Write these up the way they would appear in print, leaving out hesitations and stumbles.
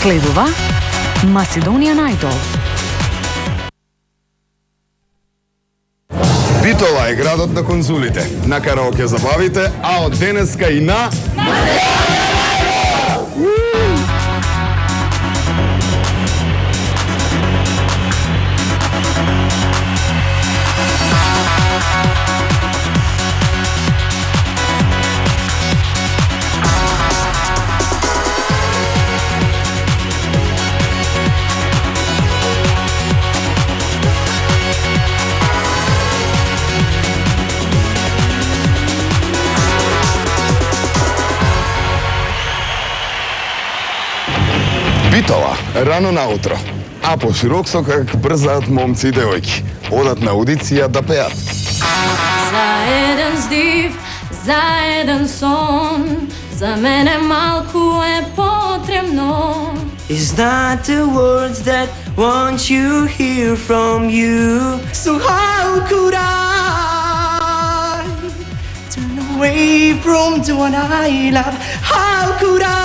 Следува Macedonian Idol. Битола е градот на конзулите. На караоке забавите, а од денеска и на... Битола, рано наутро, а по Широксокак брзаат момци и девојки. Одат на аудиција да пеат. За еден здив, за еден сон, за мене малку е потребно. It's not the words that want you hear from you. So how could I turn away from the one I love? How could I?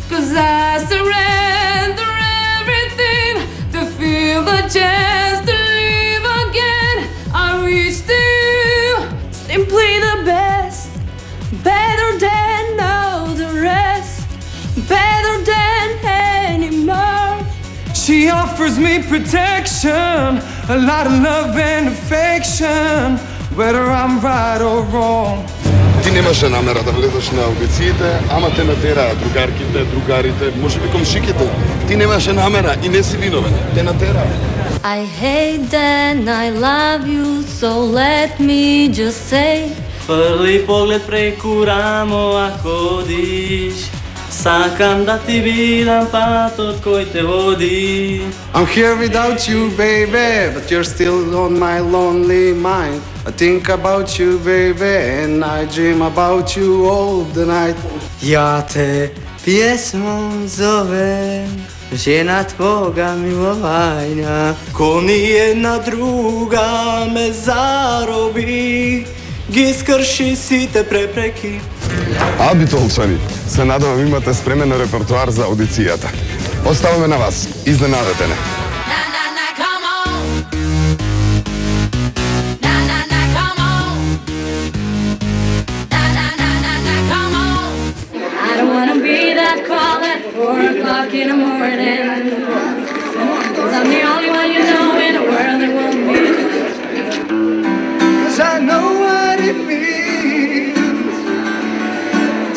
'Cause I surrender everything to feel the chance to live again. I reach to you, simply the best, better than all the rest, better than any more. She offers me protection, a lot of love and affection, whether I'm right or wrong. Ти немаше намера да влезеш на аудициите, ама те натераа другарките, другарите, можеби комшиките. Ти немаше намера и не си виновен. Те натераа. I hate that I love you, so let me just say. Први поглед преку рамо ако одиш, сакам да ти видам патот кој те води. I'm here without you, baby, but you're still on my lonely mind. I think about you, baby, and I dream about you all the night. Ja te pjesmom zovem, žena tvoga milovanja, ko ni jedna druga me zarobi, ги скрши сите препреки. А, битолчани, се надевам имате спремен репертоар за аудицијата. Оставаме на вас, изненадете не. I don't wanna be that call at 4 o'clock in the morning. 'Cause I'm the only one you know in the world that won't be. 'Cause I know what it means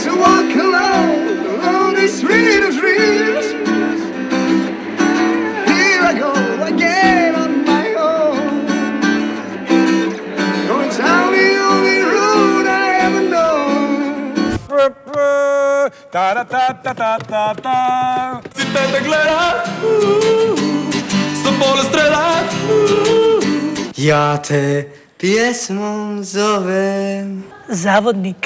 to walk alone along these street of dreams. Here I go again on my own, going down the only road I ever known. Та-ра-та-та-та-та-та. Сите те гледат, со поле стрелат. Ja te pjesmom zovem. Заводник.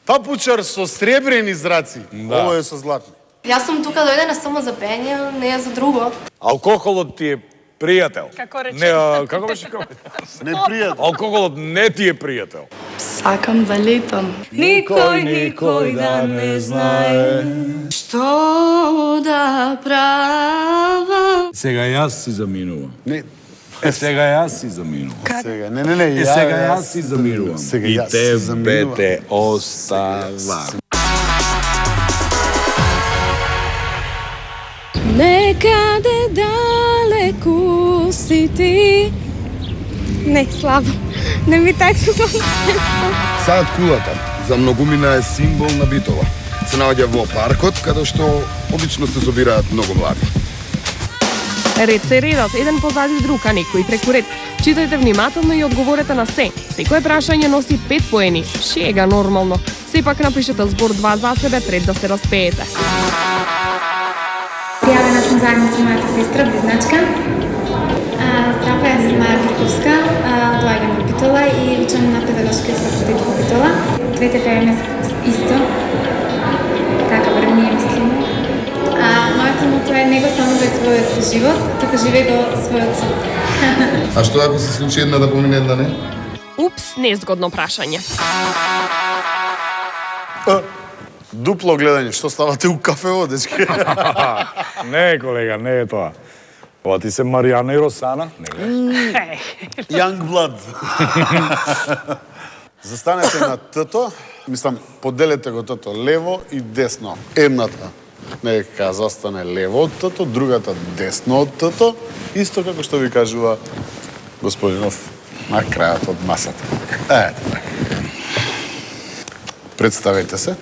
Папучар со сребрени зраци, ово е со златни. Јас сум тука дојдена само за пење, не за друго. Алкохолот ти е пријател. Како рече? Не, како беше како? Не пријател. Алкохолот не ти е пријател. Сакам да летам. Никој да не знае што да правам. Сега јас си заминувам. Не, Сега јас си заминувам. сега, не, Сега јас си заминувам. Сега И јас си тебе заминувам. те оставам. Некаде далеку си ти. Не, слабо. Не ми такнува. Саат кулата за многумина е символ на Битола. Се наоѓа во паркот, каде што обично се собираат многу млади. Ред се редат, еден позади друг, а некој преку ред. Читајте внимателно и одговорете на се. Секое прашање носи 5 поени. Шега нормално. Сепак напишете збор 2 за себе пред да се распеете. Јавена сум заедно со мојата сестра, близначка. Здраво, јас сум Маја Битковска, доаѓам од Битола и учам на педагошки факултет во Битола. Двете пееме исто, така барем ние мислиме. Моето мото е него само во својот живот, туку живее го својот сон. А што ако се случи една да помине една не? Упс, незгодно прашање. Дупло гледање, што ставате у кафево, дечки? Не, колега, не е тоа. Ова ти се Маријана и Росана. Young blood. Застанете на тото, мислам, поделете го тото лево и десно. Едната нека застане лево од тото, другата десно од тото, исто како што ви кажува господинов на крајот од масата. Ето така. Представете се.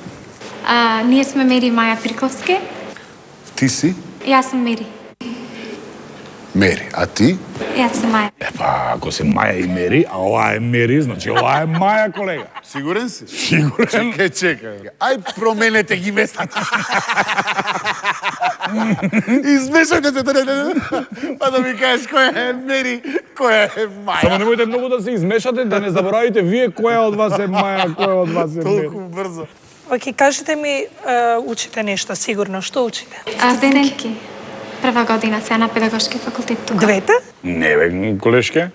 Ние сме Мери и Маја Прикловски. Ти си Јас сум Мери. Мери, а ти? Јас сум Маја. Епа, ако се Маја и Мери, а ова е Мери, значи ова е Маја, колега. Сигурен си? Сигурен. Чекај. Ај променете ги местата. Измешате се, па да ми кажеш која е Мери, која е Маја. Само немојте многу да се измешате, да не заборавите вие која од вас е Маја, која од вас е Мери. Толку брзо. Оке, кажете ми, учите нешто, сигурно. Што учите? Студентки. Прва година сега на педагошки факултет тука. Двете? Не бе, колешке.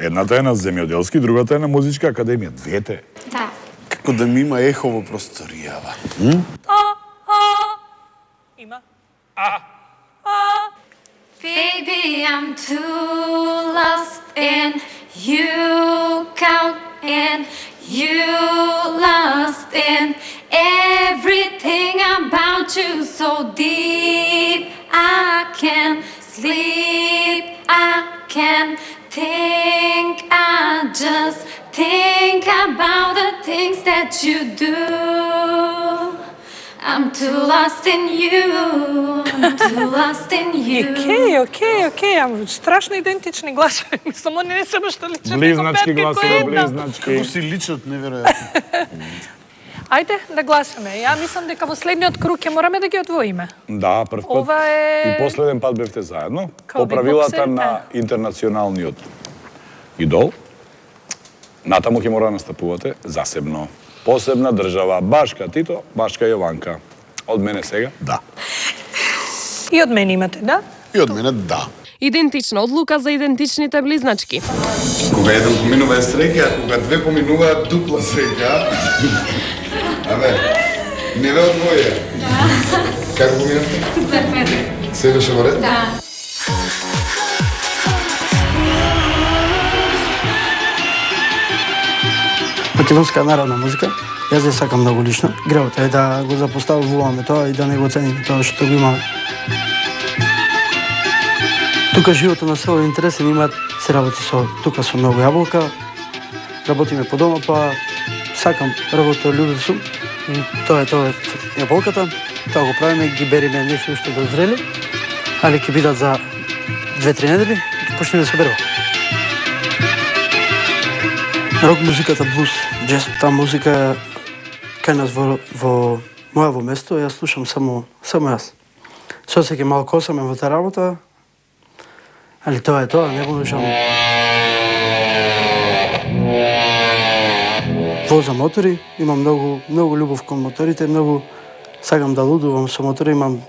Едната е на земјоделски, другата е на музичка академија. Двете. Да. Како да ми има ехо во просторијава. Има. Baby, I'm too lost in you, count in you, lost in everything about you, so deep. I can't sleep, I can't think, I just think about the things that you do. I'm too lost in you, I'm too lost in you. Окей, ама страшно идентични гласови. Мислам, они не се баш што личат. Близначки гласови, близначки. Како си личат, неверојатно. Ајде да гласаме. Ја мислам дека во следниот круг ќе мораме да ги одвоиме. Да, прв пат. Ова е... И последен пат бевте заедно. Као По правилата битбоксер, на интернационалниот идол. Натаму ќе мора да настапувате засебно. Посебна држава, башка Тито, башка Јованка. Од мене сега, да. И од мене имате, да? И од мене да. Идентична одлука за идентичните близначки. Кога еден поминува е среќа, а кога две поминуваат дупла среќа. Абе, не ве одвоја. Како поминавте? Супер. Се беше во ред? Да. Македонска народна музика, јас ја сакам многу лично. Греот е да го запоставуваме тоа и да не го цениме тоа што го имаме. Тука животот на село е интересен, имаат се работи тука со многу јаболка. Работиме по дома, па сакам работа љубив сум. Тоа е јаболката. Тоа го правиме, ги бериме, не се уште дозрели, али ќе бидат за 2-3 недели и ќе почне да се берува. Рок музиката, блуз, джез, таа музика кај нас во мојаво место, јас слушам само јас. Со секи малку осаме во таа работа, али тоа е тоа, не можам. Возам мотори, имам многу љубов кон моторите, многу сакам да лудувам со мотори, имам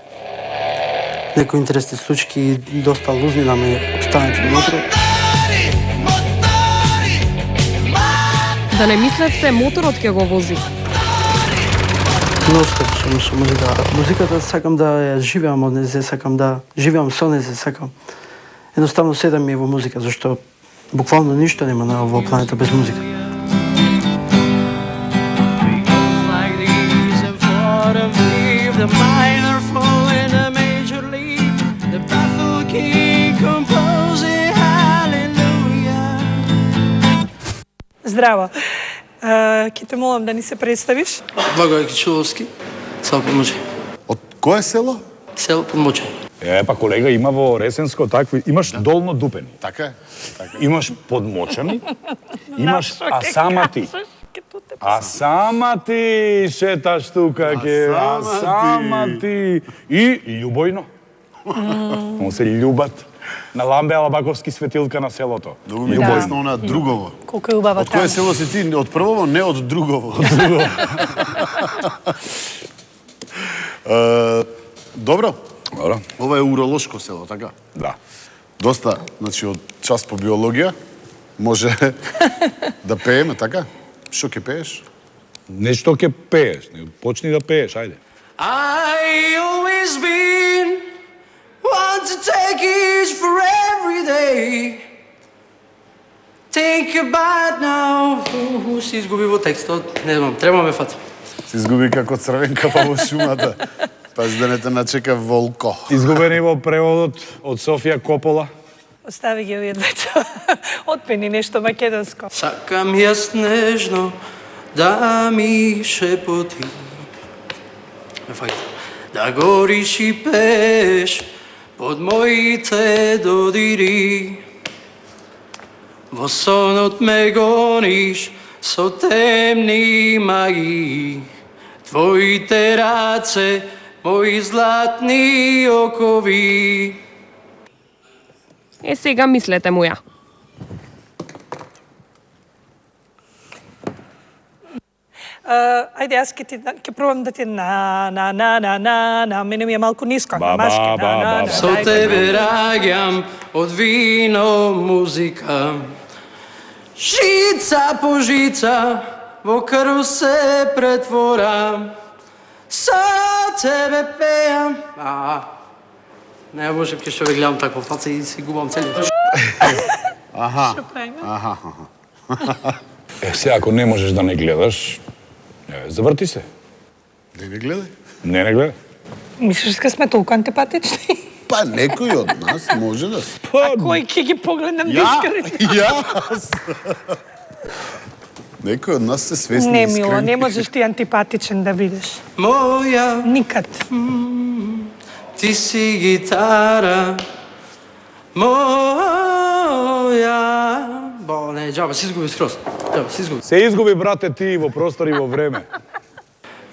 некои интересни случаи, доста лузни да ме останете на моторот. Да не мислевте моторот ќе го вози. Ностап сум со музика. Музиката сакам да ја живеам од незе, сакам да живеам со незе, сакам. Едноставно седам ми во музика, зашто буквално ништо нема на оваа планета без музика. Здраво. Ке те молам да ни се представиш. Благој Кичуловски, село Подмоче. Од кое село? Село Подмоче. Па колега, има во Ресенско такви, имаш долно дупени. Така е. Имаш подмочани, имаш асамати. Асамати шеташ тука ке, асамати. И љубојно. Он се љубат. На Ламбе Алабаковски светилка на селото. Многу ми интересно она другово. Колку е убава Од кое таму. село си ти? Од првово, не од другово. Добро. Добро. Ова е уролошко село, така? Да. Доста, значи, од час по биологија може да пееме, така? Што ќе пееш? Нешто ќе пееш, почни да пееш, ајде. I always been one to take each for every day. Think about now. Си изгуби во текстот. Не знам, треба ме фаца. Си изгуби како црвенка па во шумата. Пази да не те начека волко. Изгубени во преводот од Софија Копола. Остави ги овие двете. Отпени нешто македонско. Сакам јас нежно да ми шепоти. Да гориш и пееш под моите додири. Во сонот ме гониш со темни маги. Твоите раце, мои златни окови. Сега мислете му ја. Ајде, јас ќе пробам да ти на, мене ми е малку ниско, на машки, Со тебе раѓам од вино музика. Жица по жица во крв се претворам. Со тебе пеам. Не можам ќе што ве гледам такво фаца и си губам целиот. Се, ако не можеш да не гледаш, заврти се. Не гледај. Не гледај. Мислиш дека сме толку антипатични? Па некој од нас може да се. А кој ќе ги погледнам дискретно? Јас. Некој од нас се свесни Не, искрени. мило, не можеш ти антипатичен да бидеш. Моја, Никад. ти си гитара. Моја. Не, џаба, си изгуби скроз. Џаба, си изгуби. Се изгуби, брате, ти во простор и во време.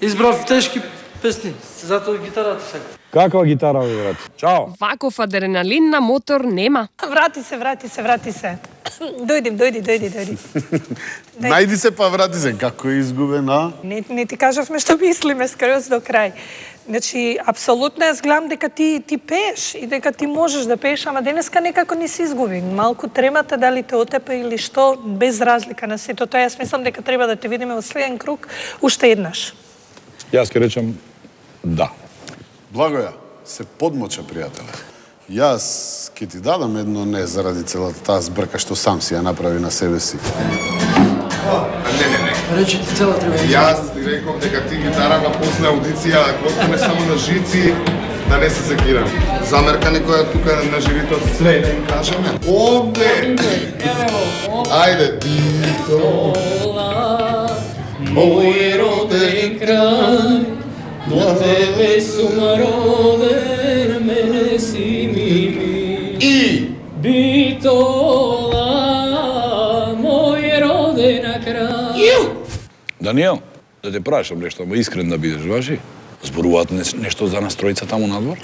Избрав тешки песни, затоа гитарата сакам. Каква гитара, бе, брате? Чао. Ваков адреналин на мотор нема. Врати се. Дојди. Најди се па врати се. Како е изгубена? Не ти кажавме што мислиме скроз до крај. Значи, апсолутно јас гледам дека ти пееш и дека ти можеш да пееш, ама денеска некако не си изгуби. Малку тремата дали те отепа или што, без разлика на сето тоа. Јас мислам дека треба да те видиме во следен круг уште еднаш. Јас ќе речам да. Благоја, се подмоча, пријателе. Јас ќе ти дадам едно не заради целата таа збрка што сам си ја направи на себе си. Не. Речи ти цела треба. Јас ти реков дека ти гитарава после аудиција, ако остане само на жици, да не се секирам. Замерка некоја тука на живито сре, да им кажеме. Овде! Ајде, Битола, мој роден крај, до тебе сум роден, мене си мили. И Битола, мој роден крај. Даниел, да те прашам нешто, ама искрен да бидеш, ваши? Зборуваат нешто за нас тројца таму надвор?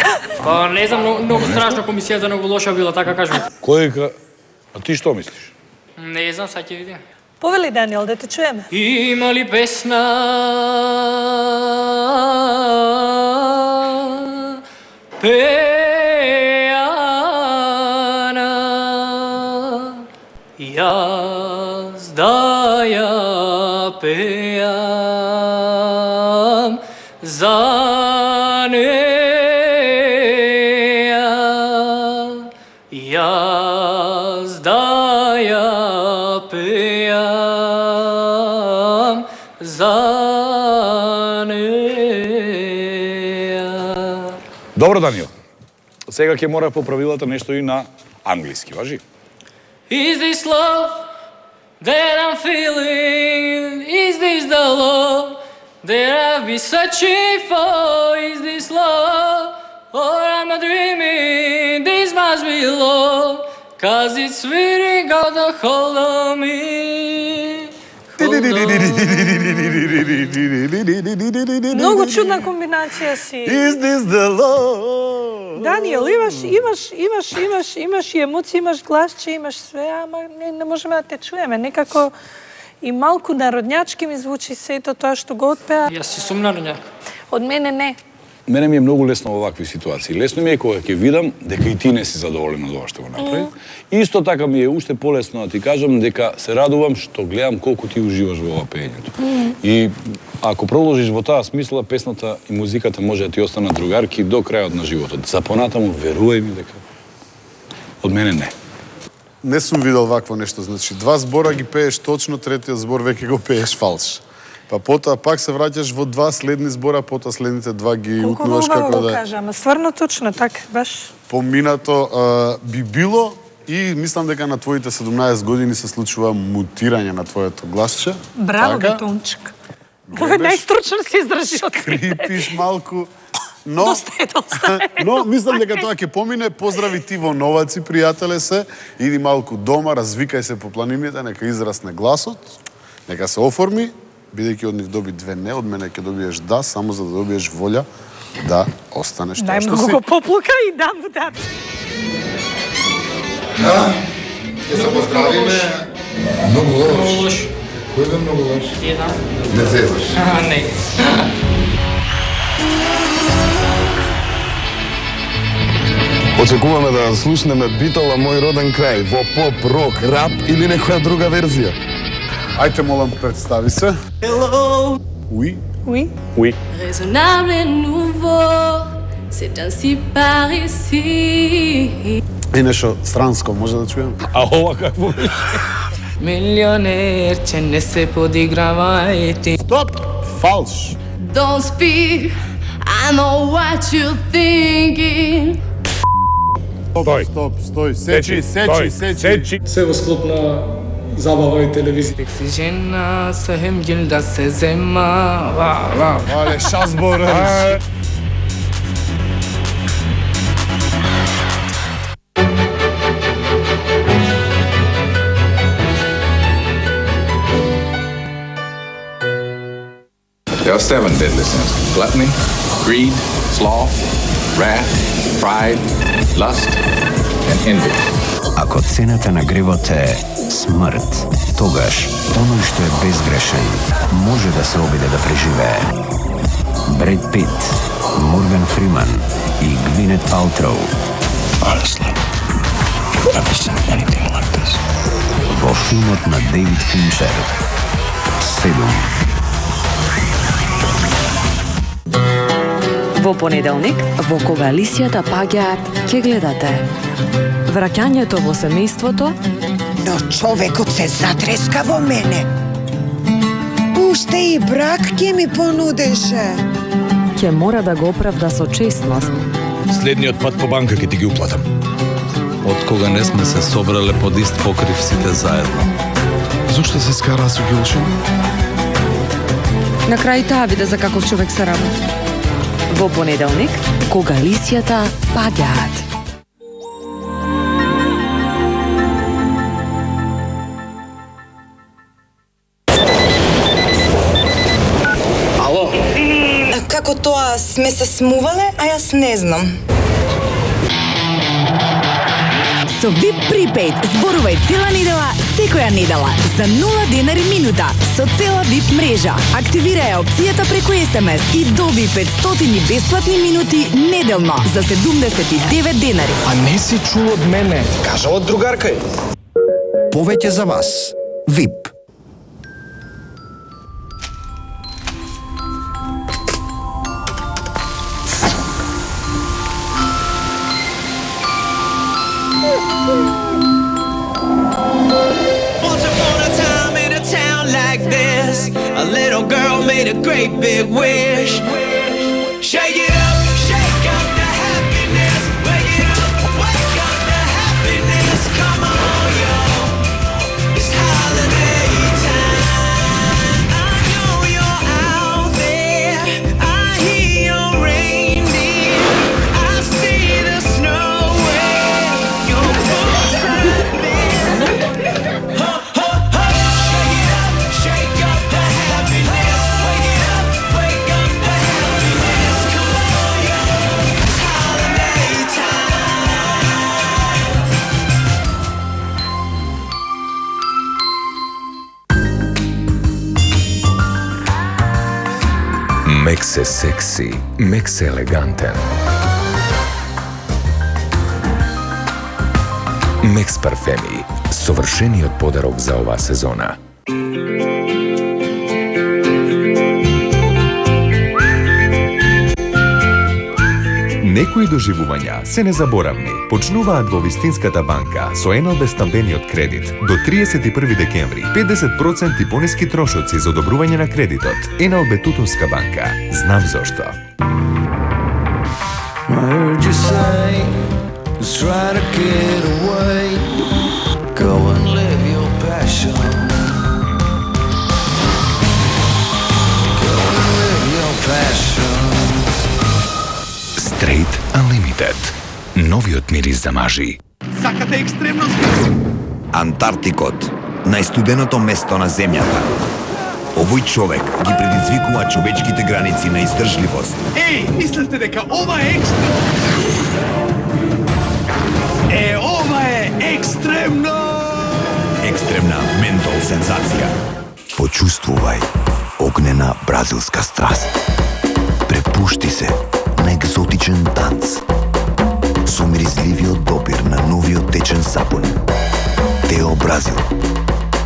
Па не знам, многу страшно комисијата многу лоша била, така кажам. Кој А ти што мислиш? Не знам, сега ќе видим. Повели, Даниел, да те чуеме. Има ли песна пеана, јас да ја пеам за неја, јас да ја пеам за неја. Добро, Даниел. Сега ќе мора по правилата нешто и на англиски, важи? Is this love that I'm feeling? Is this the love that I've been searching for? Is this love or am I dreaming? This must be love, 'cause it's really got a hold on me. Многу чудна комбинација си. Is this the love? Даниел, имаш и емоции, имаш гласче, имаш све, ама не можеме да те чуеме. Некако и малку народњачки ми звучи сето тоа што го отпеа. Јас си сум народњак. Од мене не. мене ми е многу лесно во вакви ситуации. Лесно ми е кога ќе видам дека и ти не си задоволен од ова што го направи. Исто така ми е уште полесно да ти кажам дека се радувам што гледам колку ти уживаш во ова пеењето. И ако продолжиш во таа смисла, песната и музиката може да ти останат другарки до крајот на животот. За понатаму верувај ми дека од мене не. Не сум видел вакво нешто, значи 2 збора ги пееш точно, третиот збор веќе го пееш фалш. Па потоа пак се враќаш во 2 следни збора, потоа следните 2 ги утнуваш како да кажа, ама стварно точно така, баш. поминато би било и мислам дека на твоите 17 години се случува мутирање на твоето гласче. Браво, Бетончик. Ова е најстручно се изрази од Крипиш малку, но Доста е. но мислам дека тоа ќе помине. Поздрави ти во Новаци, пријателе се. Иди малку дома, развикај се по планините, нека израсне гласот, нека се оформи, бидејќи од нив доби 2 не, од мене ќе добиеш да, само за да добиеш волја да останеш тоа што Најмногу си. го поплука и дам му дам. Ќе се поздравиме. Многу лош. Кој бе многу лош? Jedan. Не зезаш. Ne. Очекуваме да слушнеме Битола Мој роден крај во поп, рок, рап или некоја друга верзија. Ајте, молам, представи се. Hello. Уи. Уи. Уи. Raisonnable et nouveau, c'est ainsi par ici. И нешто странско, може да чуем? А ова какво беше? Milioner će ne se podigravajte. Стоп! Фалш. Don't speak, I know what you're thinking. Стој. Стоп, стој. Сечи. Се во склоп на забава и телевизија. Seksi žena sa hemgil da se zema. Va. Але шазборен. There are 7 deadly sins: gluttony, greed, sloth, wrath, pride, lust, and envy. Ако цената на гревот е смрт, тогаш оној што е безгрешен може да се обиде да преживее. Бред Пит, Морган Фриман и Гвинет Палтроу. Honestly, I've never seen anything like this. Во филмот на Дейвид Финчер 7. Во понеделник, во кога лисијата паѓаат, ќе гледате враќањето во семејството, Но човекот се затреска во мене. Уште и брак ќе ми понудеше. ќе мора да го оправда со честност. Следниот пат по банка ќе ти ги уплатам. Од кога не сме се собрале под ист покрив сите заедно. Зошто се скара со Гилшин? На крај таа виде за каков човек се работи. Во понеделник, кога лисијата паѓаат. Ало? Како тоа сме се смувале, а јас не знам. Со VIP Prepaid зборувај цела недела, секоја недела, за 0 денари минута, со цела VIP мрежа. Активирај опцијата преку SMS и доби 500 бесплатни минути неделно за 79 денари. А не си чул од мене, кажа од другарка. Повеќе за вас. VIP. Once upon a time in a town like this, a little girl made a great big wish. Shake it up, shake up the happiness. Wake it up, wake up the happiness. Come on, yo, it's holiday time. I know you're out there. I hear your reindeer. I see the snow where your boots have been. Shake up the happiness. Wake it up, wake up the се секси, мек се елегантен. Мекс парфеми, совршениот подарок за оваа сезона. Некои доживувања се незаборавни. Почнуваат во вистинската банка со НЛБ стамбениот кредит. До 31 декември 50% пониски трошоци за одобрување на кредитот. НЛБ Тутунска банка. Знам зошто. I heard you say, let's try to get away. Go and live your passion. Go and live your passion. Straight Unlimited. Новиот мирис за мажи. Сакате екстремност? Антарктикот, најстуденото место на земјата. Овој човек ги предизвикува човечките граници на издржливост. Мислите дека ова е екстремно? Ова е екстремно! Екстремна ментол сензација. Почувствувај огнена бразилска страст. Препушти се на екзотичен танц. Со миризливиот допир на новиот течен сапун. Тео Бразил.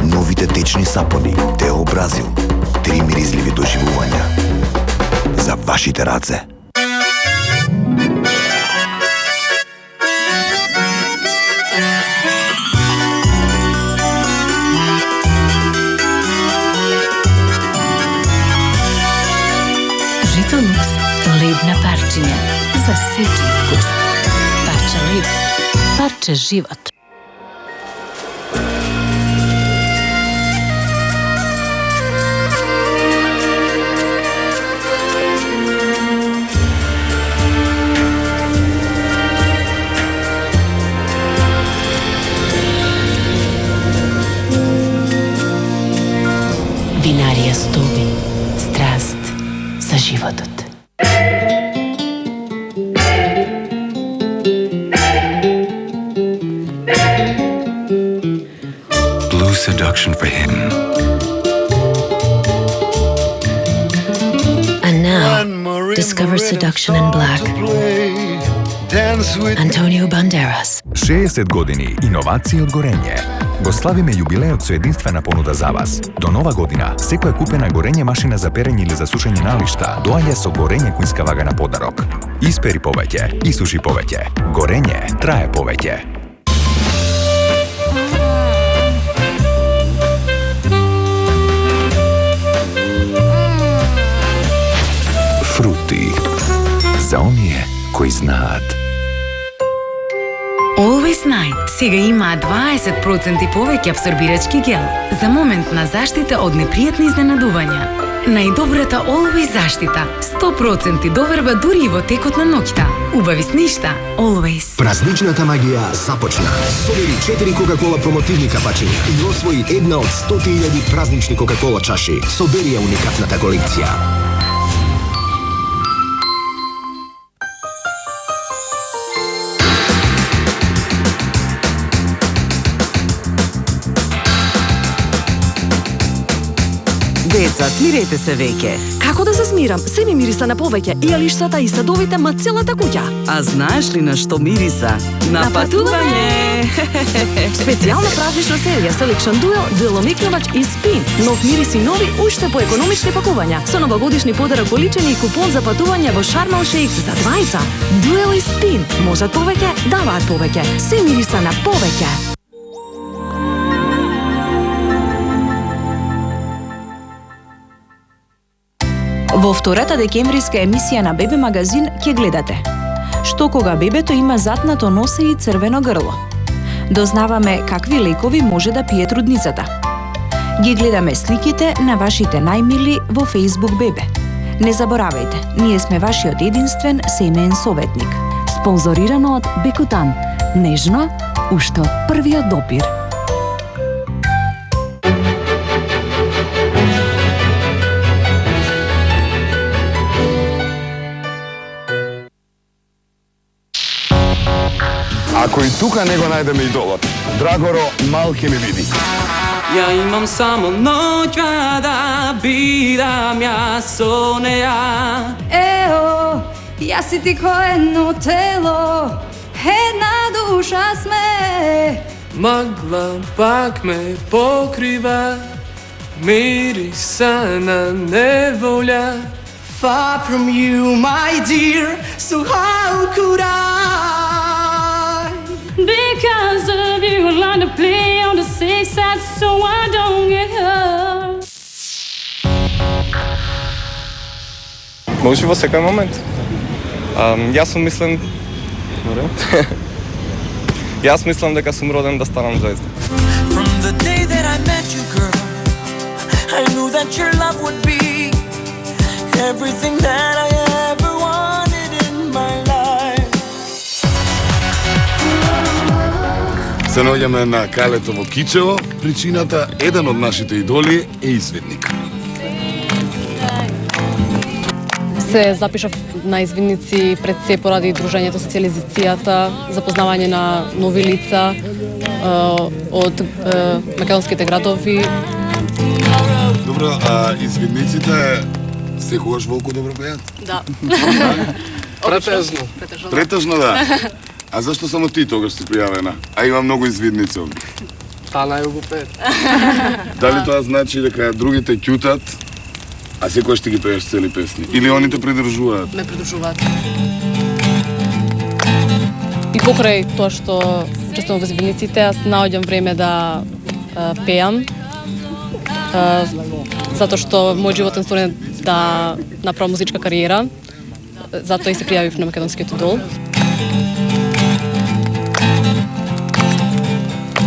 Новите течни сапуни Тео Бразил. 3 миризливи доживувања за вашите раце. Жито Лукс, лебна парчиња за секи вкус. Парче леб, парче живот. Винарија Стоби, страст за животот. Blue seduction for him. And now, discover seduction in black. Antonio Banderas. 60 години иновации од горење. Го славиме јубилеот со единствена понуда за вас. До нова година, секоја купена горење машина за перење или за сушење налишта доаѓа со горење кујнска вага на подарок. Испери повеќе, исуши повеќе. Горење трае повеќе. Фрути. За оние кои знаат. Always Night сега има 20% повеќе абсорбирачки гел за моментна заштита од непријатни изненадувања. Најдобрата Always заштита, 100% доверба дури и во текот на ноќта. Убави с ништа, Always. Празничната магија започна. Собери 4 Кока-кола промотивни капачиња и освои една од 100.000 празнични Кока-кола чаши. Собери ја уникатната колекција. Деца, смирете се веќе. Како да се смирам? Се ми мириса на повеќе. И алиштата и садовите, ма целата куќа. А знаеш ли на што мириса? На патување! Специјална празнична серија Selection Duel, деломикнувач и спин. Нов мирис и нови, уште по економични пакувања. Со новогодишни подарок количени и купон за патување во Шарм ел Шејх за двајца. Duel и спин. Можат повеќе, даваат повеќе. Се мириса на повеќе. Во втората декемвриска емисија на Бебе магазин ќе гледате што кога бебето има затнато носе и црвено грло. Дознаваме какви лекови може да пие трудницата. Ги гледаме сликите на вашите најмили во Facebook Бебе. Не заборавајте, ние сме вашиот единствен семеен советник. Спонзорирано од Бекутан. Нежно, уште од првиот допир. Ако и тука не го најдеме идолот, Драгоро мал ќе ми биди. Ja imam samo noć kada biram ja so neja. Evo, ja si ti ko jedno telo, jedna duša sme. Magla pak me pokriva, mirisana nevolja. Far from you, my dear, so how could I? Because of you, I learned to play on the safe side so I don't get hurt. Може во секој момент. Јас мислам Јас мислам дека сум роден да станам звезда. From the day that I met you, girl, I knew that your love would be everything that I ever wanted in my life. Се наоѓаме на Калето во Кичево. Причината, еден од нашите идоли е изведник. Се запишав на извидници пред се поради дружењето социализацијата, запознавање на нови лица од македонските градови. Добро, а извидниците секогаш волку добро пеат? Да. Претежно. Претежно, да. А зашто само ти тогаш си пријавена? А има многу извидници овде. Та најубо пеат. Дали тоа значи дека другите ќутат, а секојаш ти ги пееш цели песни? Или они те придржуваат? Ме придржуваат. И покрај тоа што учествувам во извидниците, јас наоѓам време да пеам. Затоа што мојот животен створен да направам музичка кариера. Затоа и се пријавив на Македонскиот идол.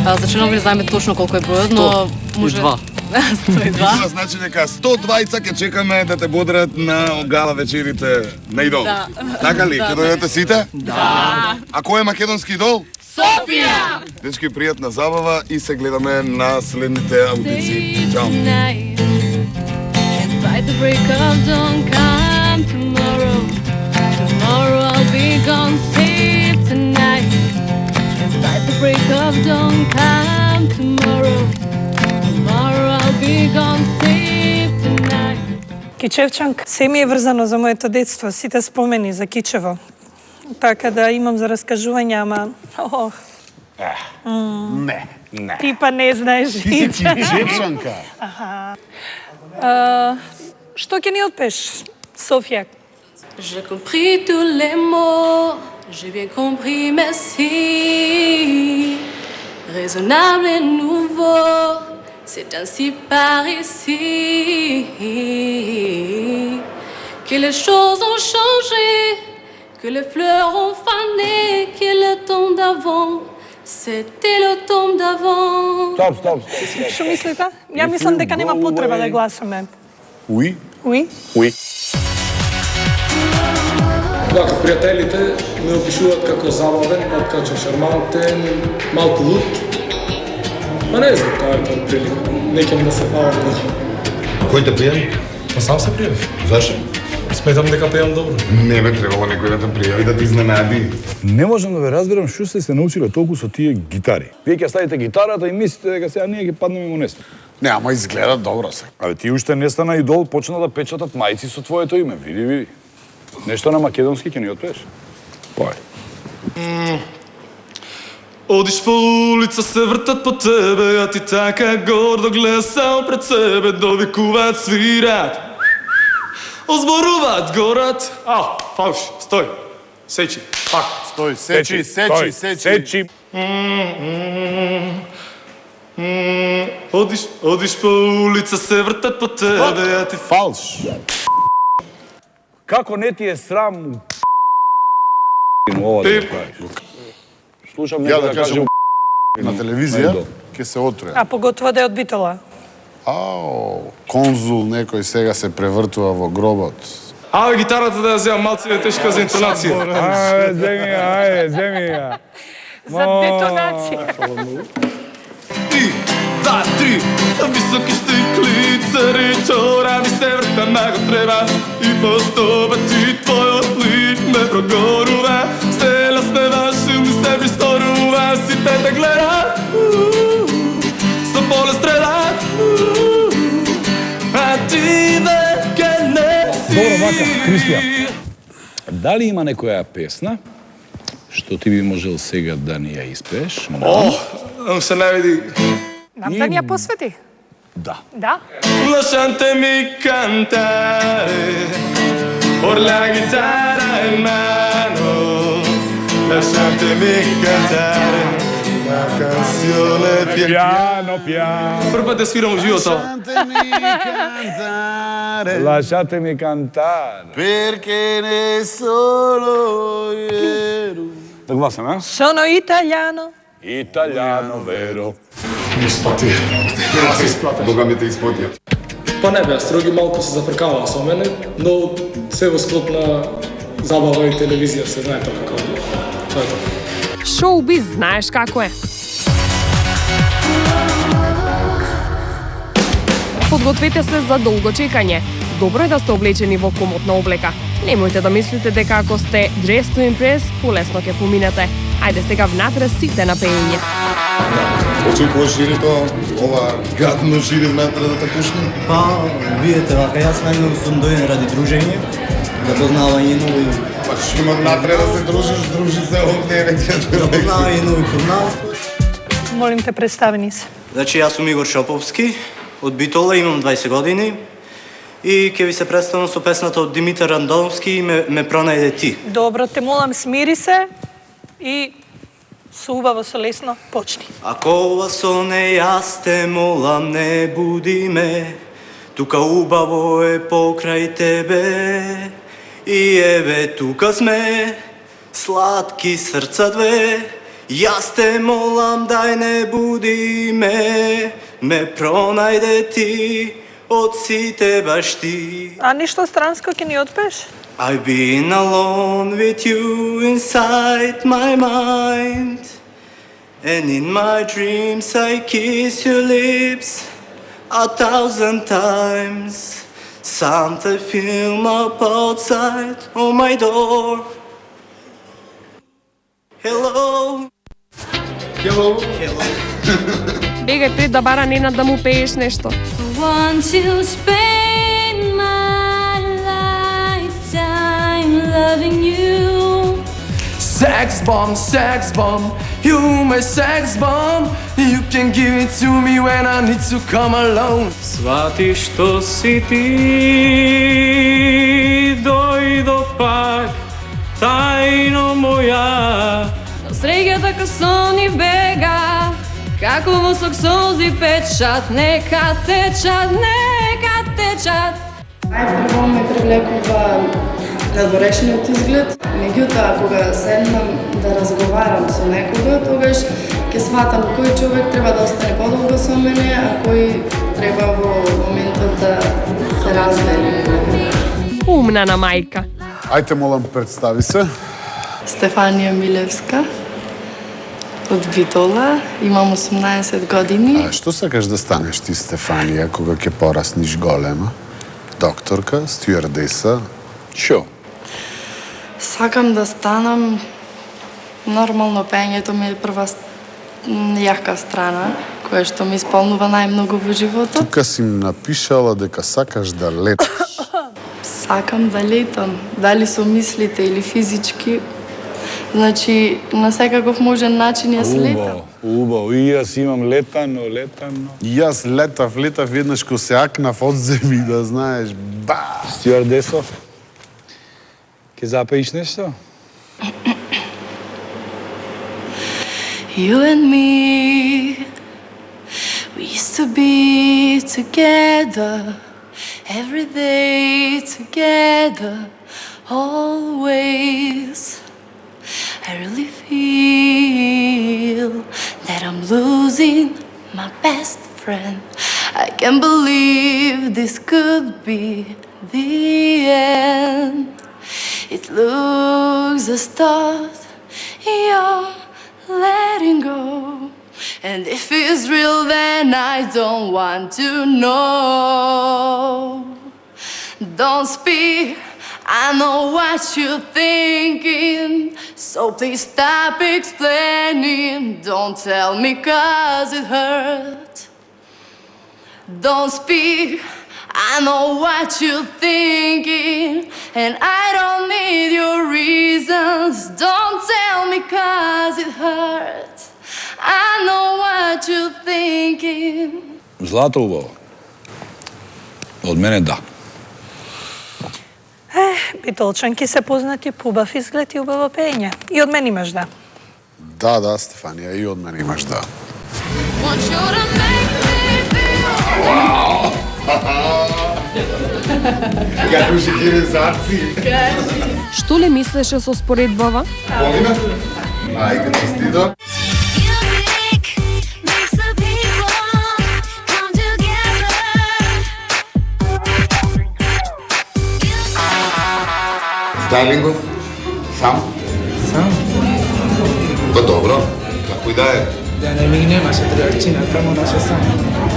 За членови не знаеме точно колку е бројот, но може 102. 102. Тоа значи дека 120 ќе чекаме да те бодрат на гала вечерите на идол. Да. Така ли? Да. Ќе дојдете сите? Да. А кој е македонски идол? Софија! Дечки, пријатна забава и се гледаме на следните аудиции. Чао! By the break of dawn, come tomorrow. Tomorrow I'll be gone, see tonight. By the break of dawn, come tomorrow. Tomorrow I'll be gone, see tonight. Кичевчанка. Се ми е врзано за моето детство, сите спомени за Кичево. Така да имам за раскажување, ама... Не. Ти па не знаеш. Ти си Кичевчанка. Што ќе ни отпеш, Софија? J'ai compris tous les mots, j'ai bien compris, merci. Raisonnable et nouveau, c'est ainsi par ici que les choses ont changé, que les fleurs ont fané, que le temps d'avant, c'était le temps d'avant. Стоп. Што мислите? Ја мислам дека нема потреба да гласаме. Уи? Уи? Уи. Вака, пријателите ме опишуваат како забавен, откача шармантен, малку луд. Па не знам, тоа е тоа прилика. Не ќе да се фалам на. Кој те пријави? Па сам се пријавив. Зашо? Сметам дека пеам добро. Не бе требало некој да те пријави, да те изненади. Не можам да ве разберам што сте се научиле толку со тие гитари. Вие ќе ставите гитарата и мислите дека сега ние ќе паднеме во несто. Не, ама изгледа добро се. Абе ти уште не стана идол, почна да печатат мајци со твоето име. Види. Нешто на македонски ќе ни отпееш? Пој. Одиш по улица, се вртат по тебе, а ти така гордо гледаш само пред себе, довикуваат, свират, озборуваат, горат. Фалш, стој, сечи, пак. Стој, сечи. Одиш по улица, се вртат по тебе, а ти... Фалш. Како не ти е срам ова да правиш? Слушам Ја некој да да каже кажам на телевизија, ќе се отруја. А поготово да е од Битола. Конзул некој сега се превртува во гробот. Гитарата да ја земам, малци е тешка за интонација. Земи ја. За детонација. 3, високи штиклица, речора ми се врта наго треба и по 100 пати твојот лик ме прогорува, стела сневаш и ми се присторува, сите те гледат со поле стрела. Кристијан, дали има некоја песна што ти би можел сега да ни ја испееш? Се не види. Нам да ни ја посвети? Да. Да. Lasciatemi cantare, por la chitarra in mano. Lasciatemi cantare la canzone piano piano. Prvi put da sviram uživo to. Lasciatemi cantare. Perché ne sono io. Да гласам, а? Sono italiano. Italiano, vero. Испати. Бога ми те испотија. Па не бе, Строги малку се зафркава со мене, но се во склоп на забава и телевизија се знае тоа како. Тоа е тоа. Шоу-биз знаеш како е. Подгответе се за долго чекање. Добро е да сте облечени во комотна облека. Немојте да мислите дека ако сте dress to impress, полесно ќе поминете. Ајде сега внатре сите на пеење. Очекуваш ли тоа, ова гадно жири внатре да те пушне? Па, видите, вака јас најмногу сум дојден ради дружење, за познавање нови... Па што има внатре да се дружи се овде веќе. За познавање нови познавања. Молим те, представи ни се. Значи, јас сум Игор Шоповски, од Битола, имам 20 години и ќе ви се представам со песната од Димитар Андоновски ме пронајде ти. Добро, те молам, смири се и со убаво, со лесно, почни. Ако ова соне јас те молам, не буди ме, тука убаво е покрај тебе. И еве тука сме, сладки срца две, јас те молам, дај не буди ме пронајде ти, од сите баш ти. А ништо странско ќе ни отпеш? I've been alone with you inside my mind, and in my dreams I kiss your lips 1,000 times. Sometimes film up outside on my door. Hello. Hello. Бегај пред да бара Ненад да му пееш нешто. Want to spend my lifetime loving you. Sex bomb, you my sex bomb. You can give it to me when I need to come alone. Свати што си ти, дојдов пак, тајно моја. До среќата ка сони бега, како восок солзи печат, нека течат, нека течат. Најпрво ме привлекува надворешниот изглед, меѓутоа кога седнам да разговарам со некого, тогаш ќе сватам кој човек треба да остане подолго со мене, а кој треба во моментот да се раздели. Умна на мајка. Ајте, молам, представи се. Стефанија Милевска од Битола, имам 18 години. А што сакаш да станеш ти, Стефанија, кога ќе порасниш голема? Докторка, стюардеса? Шо? Сакам да станам, нормално пењето ми е прва јака страна, која што ми исполнува најмногу во животот. Тука си напишала дека сакаш да леташ. Сакам да летам, дали со мислите или физички. Значи, на секаков можен начин јас летам. Убаво, и јас имам летано. И јас летав еднаш ко се акнав од земи, да знаеш, ба! Стюардесо, ке запеиш нешто? You and me, we used to be together, every day together, always. I really feel that I'm losing my best friend. I can't believe this could be the end. It looks a start, you're letting go. And if it's real, then I don't want to know. Don't speak, I know what you're thinking, so please stop explaining. Don't tell me 'cause it hurts. Don't speak, I know what you're thinking, and I don't need your reasons. Don't tell me 'cause it hurts. I know what you're thinking. Злато убаво. Од мене да. Битолчанки се познати по убав изглед и убаво пење. И од мене имаш да. Да, да, Стефанија, и од мене имаш да. Want you to make me feel. Како шекеризаци. Што ли мислеше со споредбава? Помина? Ајде, честито. Стайлингов? Сам? Сам? Па добро, како и да е. Да не ми немаше другарчина, тамо наше сам.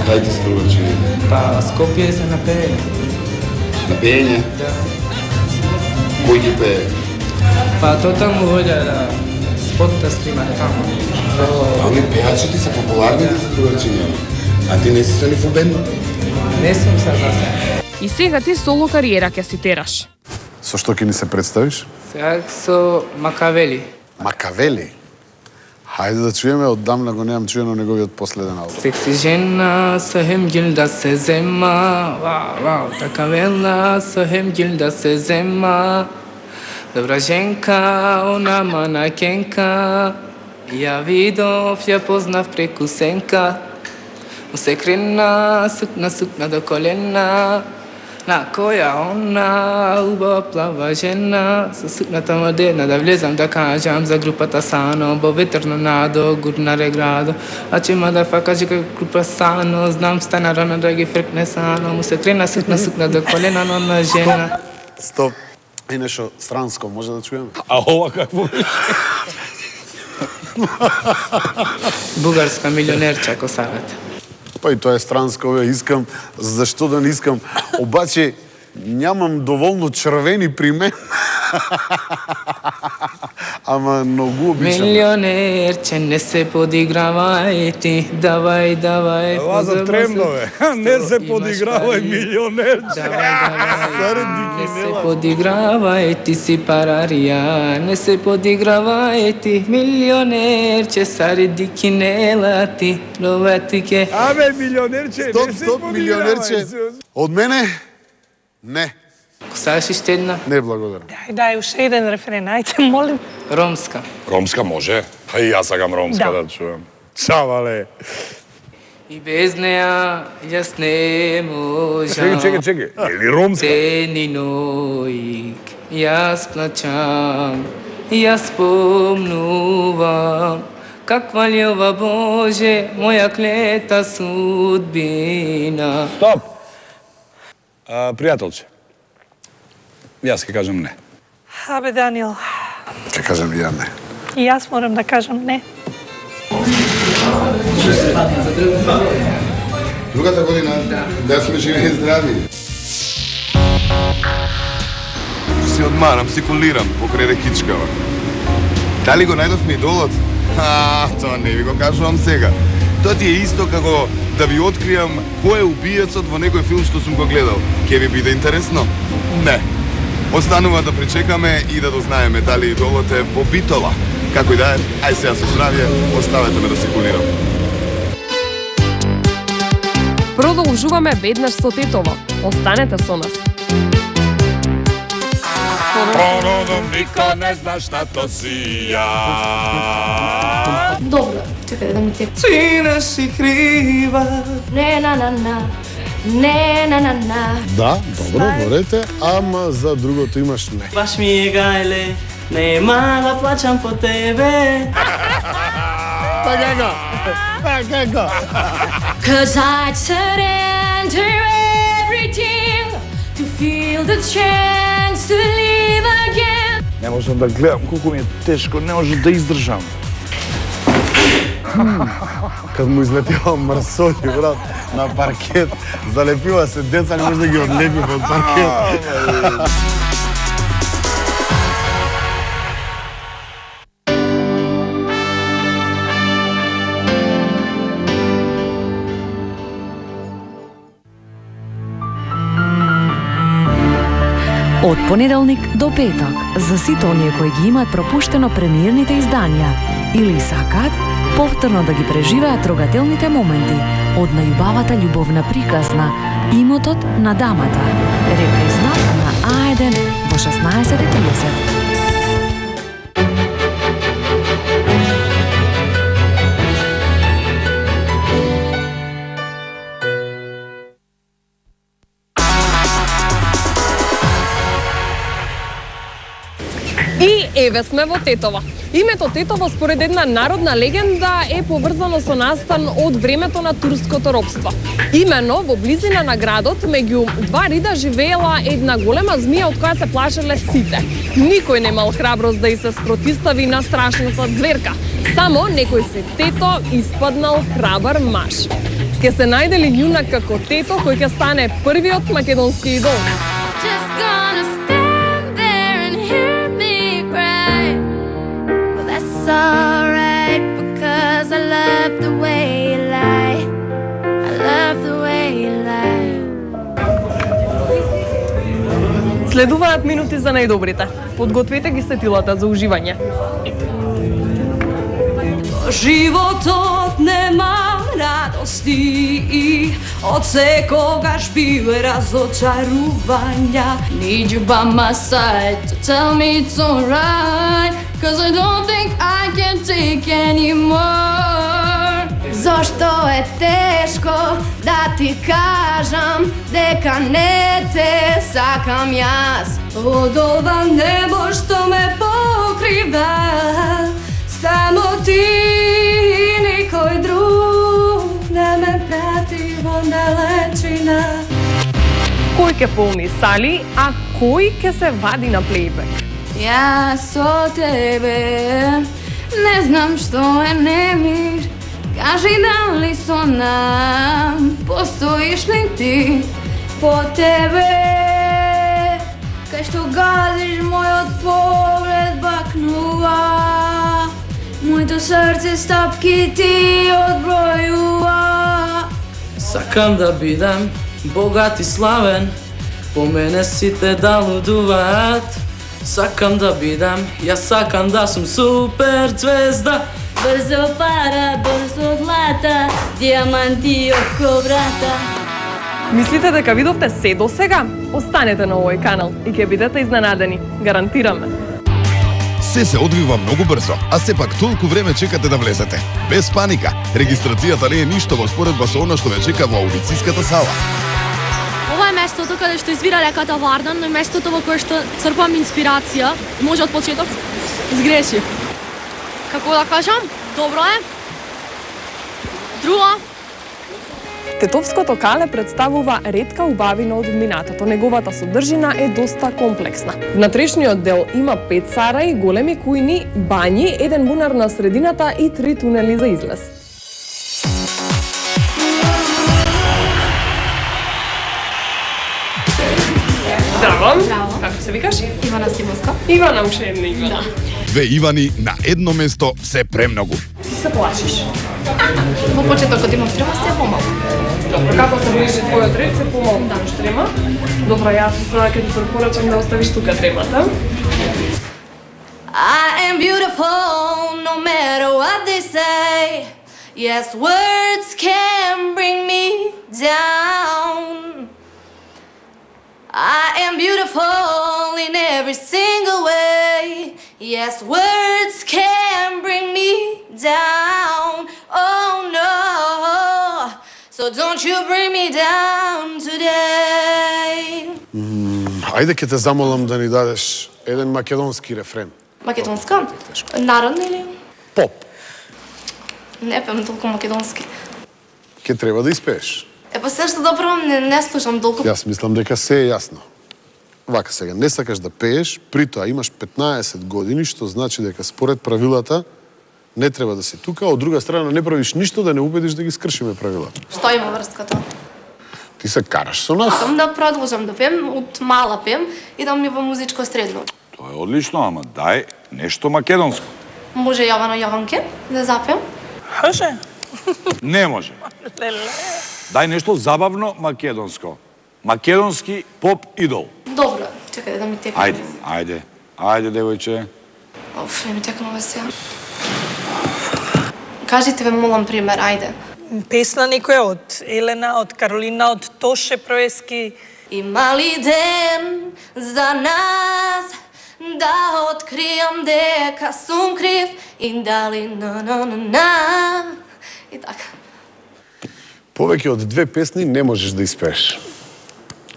Кај ти се другарчини? Па Скопје се на пеење. На пеење? Да. Кој ги пее? Па то таму воља да спот да снимат таму. Ами пеачите се популарните се другарчини. А ти не си со нив у бендот? Не сум согласен. И сега ти соло кариера ќе си тераш. Со што ќе ни се представиш? Сега со Макавели. Макавели? Хајде да чуеме, оддамна го немам чуено неговиот последен албум. Секси жена, со хемгил да се зема. Вау, вау, така вела, со хемгил да се зема. Добра женка, она манакенка. Ја видов, ја познав преку сенка. Усекрена, сукна до колена. На која она убава плава жена, со сукната модерна да влезам да кажам за групата Сано, бо ветерно надо, гурна реградо, а че мадафа кажи како група Сано, знам стана рано да ги фркне Сано, му се крена сукна до колена на жена. Стоп. И нешто странско, може да чуеме? А ова какво беше? Бугарска милионерча ко савета. Па и тоа е странско, бе, искам, зашто да не искам, обаче нямам доволно червени при мен. Ама многу обичам. Милионерче, не се подигравај ти, давај, давај. Ова за тремно, бе. Не се подигравај, милионерче. Не се подигравај, ти си парарија. Не се подигравај ти, милионерче, сариди кинела ти, роватике. Абе, милионерче, Стоп, не се стоп, милионерче. Од мене? Не. Саш уште една? Не, благодарам. Дај, уште еден референ, ајде, молим. Ромска. Ромска може? А и јас сакам ромска Да. да чуем. Чавале. И без неа јас не можам. Чекай. Или ромска? Ден и ноик, јас плачам, јас помнувам. Каква љуба Боже, моја клета судбина. Стоп! Пријателче, јас ќе кажам не. Абе, Даниел, Ќе кажам и ја не. и јас морам да кажам не. Другата година, да сме живи и здрави. Си одмарам, си колирам покрај рекичкава. Дали го најдовме идолот? Тоа не ви го кажувам сега. Тоа ти е исто како да ви откријам кој е убиецот во некој филм што сум го гледал. Ке ви биде интересно? Не. Останува да причекаме и да дознаеме дали идолот е во Битола. Како и да е, ај сега со здравје, оставете ме да се кулирам. Продолжуваме веднаш со Тетово. Останете со нас. Нико не зна šta to si ja. Dobro, čekaj da mi te... Ти не си крива. Ne, na, na, na. Ne, na, na, na. Да, добро, борете, ама за другото имаш не. Баш ми е гајле, нема да плачам по тебе. Така. Cause I'd surrender everything to feel the chance to live again. Не можам да гледам колку ми е тешко, не можам да издржам. Кад му излетива мрсоли, брат, на паркет, залепива се деца, не може да ги одлепи од паркет. Од понеделник до петок, за сите оние кои ги имаат пропуштено премиерните изданија или сакаат повторно да ги преживеат трогателните моменти од најубавата љубовна приказна Имотот на дамата. Репризна на А1 во 16:30. И еве сме во Тетово. Името Тетово според една народна легенда е поврзано со настан од времето на турското робство. Имено во близина на градот меѓу два рида живеела една голема змија од која се плашеле сите. Никој немал храброст да и се спротистави на страшната зверка. Само некој си Тето испаднал храбар маж. Ке се најде ли јунак како Тето кој ќе стане првиот македонски идол? Alright, because I love the way you lie. I love the way you lie. Следуваат минути за најдобрите. Подгответе ги сетилата за уживање. Животот нема радости и од секогаш бил разочарувања. Need you by my side to tell me it's alright, cause I don't think I can take anymore. Зошто е тешко да ти кажам дека не те сакам јас. Од ова небо што ме покрива, само ти и никој друг не ме прати во далечина. Кој ќе полни сали, а кој ќе се вади на плейбек? Јас со тебе не знам што е немир. Кажи дали со нам постоиш ли ти? По тебе кај што газиш мојот поглед бакнува. Моето срце стапки ти одбројува. Сакам да бидам богат и славен, по мене сите да лудуваат. Сакам да бидам, јас сакам да сум супер звезда. Брзо пара, брзо злата, диаманти око врата. Мислите дека видовте се до сега? Останете на овој канал и ќе бидете изненадени. Гарантираме. Се одвива многу брзо, а сепак толку време чекате да влезете. Без паника, регистрацијата не е ништо во споредба со она што ве чека во аудицијската сала. Ова е местото каде што извира реката Вардан, но е местото во кое што црпам инспирација. Може од почеток? Сгрешив. Како да кажам? Добро е. Друго? Тетовското кале представува ретка убавина од минатото. Неговата содржина е доста комплексна. Внатрешниот дел има 5 сараи, големи кујни, бањи, еден бунар на средината и 3 тунели за излез. Здраво! Здраво. Како се викаш? Ивана Симовска. Ивана, уште една Ивана. Две Ивани на едно место се премногу. Ти се плашиш? Во почетокот имам трема, се помалку. Добро, како се ближи твојот ред, се помалку имаш трема. Добро, јас ќе ти препорачам да оставиш тука тремата. I am beautiful no matter what they say. Yes, words can bring me down. I am beautiful in every single way. Yes, words can bring me down. Oh no, so don't you bring me down today. Ајде ќе те замолам да ни дадеш еден македонски рефрен. Македонска? Народна или? Поп. Не пеам толку македонски. Ќе треба да испееш. Па се што добро не слушам толку. Јас мислам дека се е јасно. Вака сега, не сакаш да пееш, притоа имаш 15 години, што значи дека според правилата не треба да си тука, од друга страна не правиш ништо да не убедиш да ги скршиме правилата. Што има врската? Ти се караш со нас. Сакам да продолжам да пеем, од мала пеем, идам ми во музичко средно. Тоа е одлично, ама дај нешто македонско. Може Јовано Јованке да запеам? Може. Не може. Дај нешто забавно македонско. Македонски поп идол. Добро. Чекај да ми текне. Ајде, девојче. Оф, не ми текнува сега. Кажите ме, молам, пример, ајде. Песна некоја од Елена, од Каролина, од Тоше Проески. Има ли ден за нас да откријам дека сум крив и дали на и така. Повеќе од 2 песни не можеш да испееш.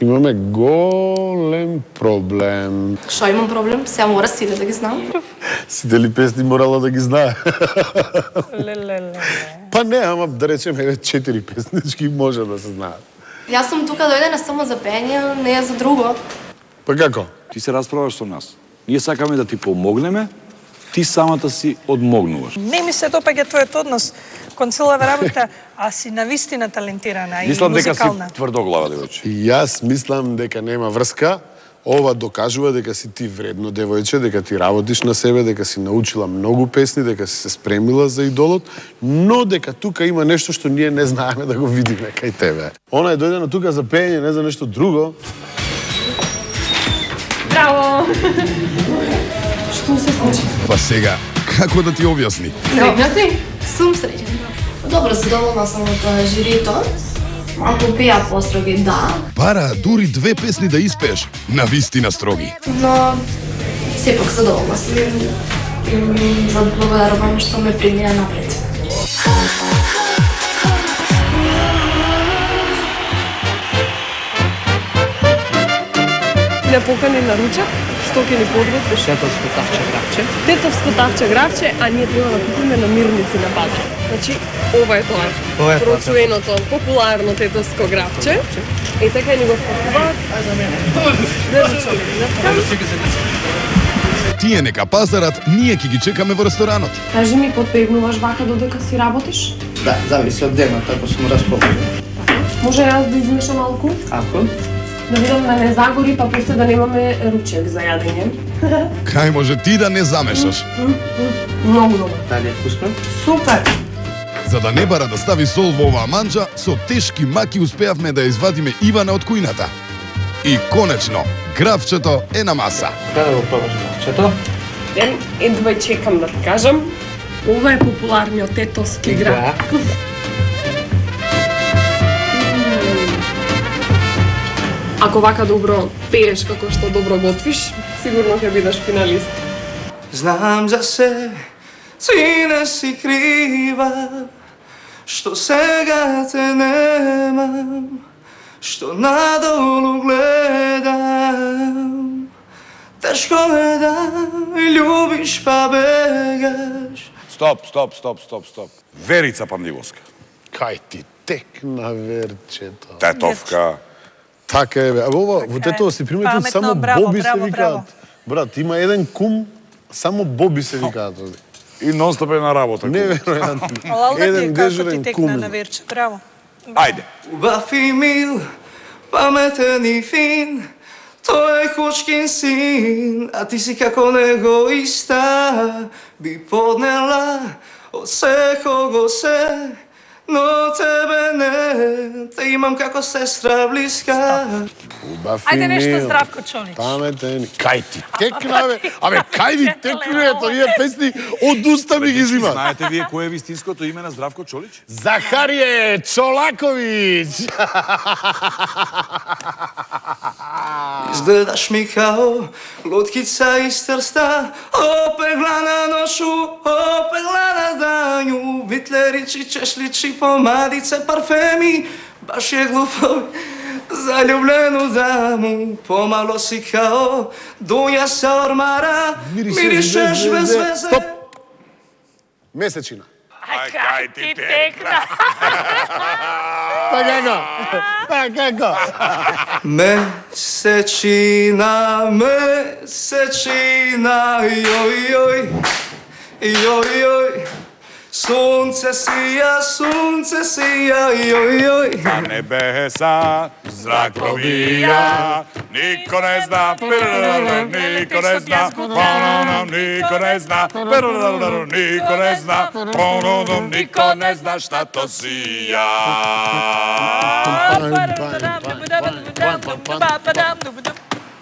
Имаме голем проблем. Шо имам проблем? Сега мора сите да ги знам. Сите ли песни морала да ги знае? Лелеле. Па не, ама да речем, 4 песнички може да се знаат. Јас сум тука дојдена само за пење, не е за друго. Па како? Ти се расправаш со нас. Ние сакаме да ти помогнеме, ти самата си одмогнуваш. Не ми се допаѓа твојот однос кон целава работа, а си навистина талентирана и Мислам дека музикална. си тврдоглава, девојче. Јас мислам дека нема врска. Ова докажува дека си ти вредно девојче, дека ти работиш на себе, дека си научила многу песни, дека си се спремила за идолот, но дека тука има нешто што ние не знаеме да го видиме кај тебе. Она е дојдена тука за пење, не за нешто друго. Браво! Што се случи? Па сега, како да ти објасни? Среќна си? Сум среќна. Добро, задоволна сум од жирито. Малку пеа построги, да. Бара дури 2 песни да испееш, навистина строги. Но сепак задоволна сум. Благодарувам што ме примија напред. Не покани на ручек, што ќе ни подготвиш? Детовско тавче гравче. Детовско тавче гравче, а ние треба да купиме намирници на пазар. Значи, ова е тоа. Ова е тоа. Процуеното, популарно детовско гравче. И така ни го вкупуваат. Тие нека пазарат, ние ќе ги чекаме во ресторанот. Кажи ми, подпевнуваш вака додека си работиш? Да, зависи од денот, ако сум расположен. Може јас да измешам малку? Ако? Да видам да не загори, па после да немаме ручек за јадење. Кај може ти да не замешаш? Многу добро. Дали е вкусно? Супер! За да не бара да стави сол во оваа манџа, со тешки маки успеавме да извадиме Ивана од кујната. И конечно, гравчето е на маса. Да го пробаш гравчето. Едва чекам да ти кажам. Ова е популарниот тетовски град. Ако вака добро пееш како што добро готвиш, сигурно ќе бидеш финалист. Знам за се, си не си крива, што сега те немам, што надолу гледам. Тешко е да љубиш па бегаш. Стоп. Верица Пандивоска. Кај ти текна верчето. Тетовка. Така е, бе. А ова, во тето си приметил Паметно, само браво, Боби се браво, викаат. Брат, има еден кум, само Боби се викаат. И нон-стоп е на работа. Неверојатно. Лалка ти е Еден како ти дежурен текна кум. на верче. Браво. Ајде. Убав и мил, паметен и фин, тој е Хочкин син, а ти си како него иста, би поднела од секого се, но тебе не, те имам како сестра блиска. Убав и Ајде нешто мил, Здравко Чолич. паметен. Кај ти текна, бе? Абе, кај ви текна, ето, вие песни од уста ми ги зима. Знаете вие кој е вистинското име на Здравко Чолич? Захарije Чолаковиќ. Изгледаш ми као луткица из Трста, опегла на ношу, опегла на данју, витлеричи, чешличи, помадице, парфеми, баш е глупо, заљубljenu даму, помало си као Дуња sa ормара, миришеш без везе. Стоп! Месечина. Кај ти текна. Па како? Месечина, месечина, јој, јој, јој, јој. Sunce sija, joj, joj. Na nebesa zrak probija, niko ne zna, niko ne zna, niko ne zna, niko ne zna, niko ne zna šta to sija.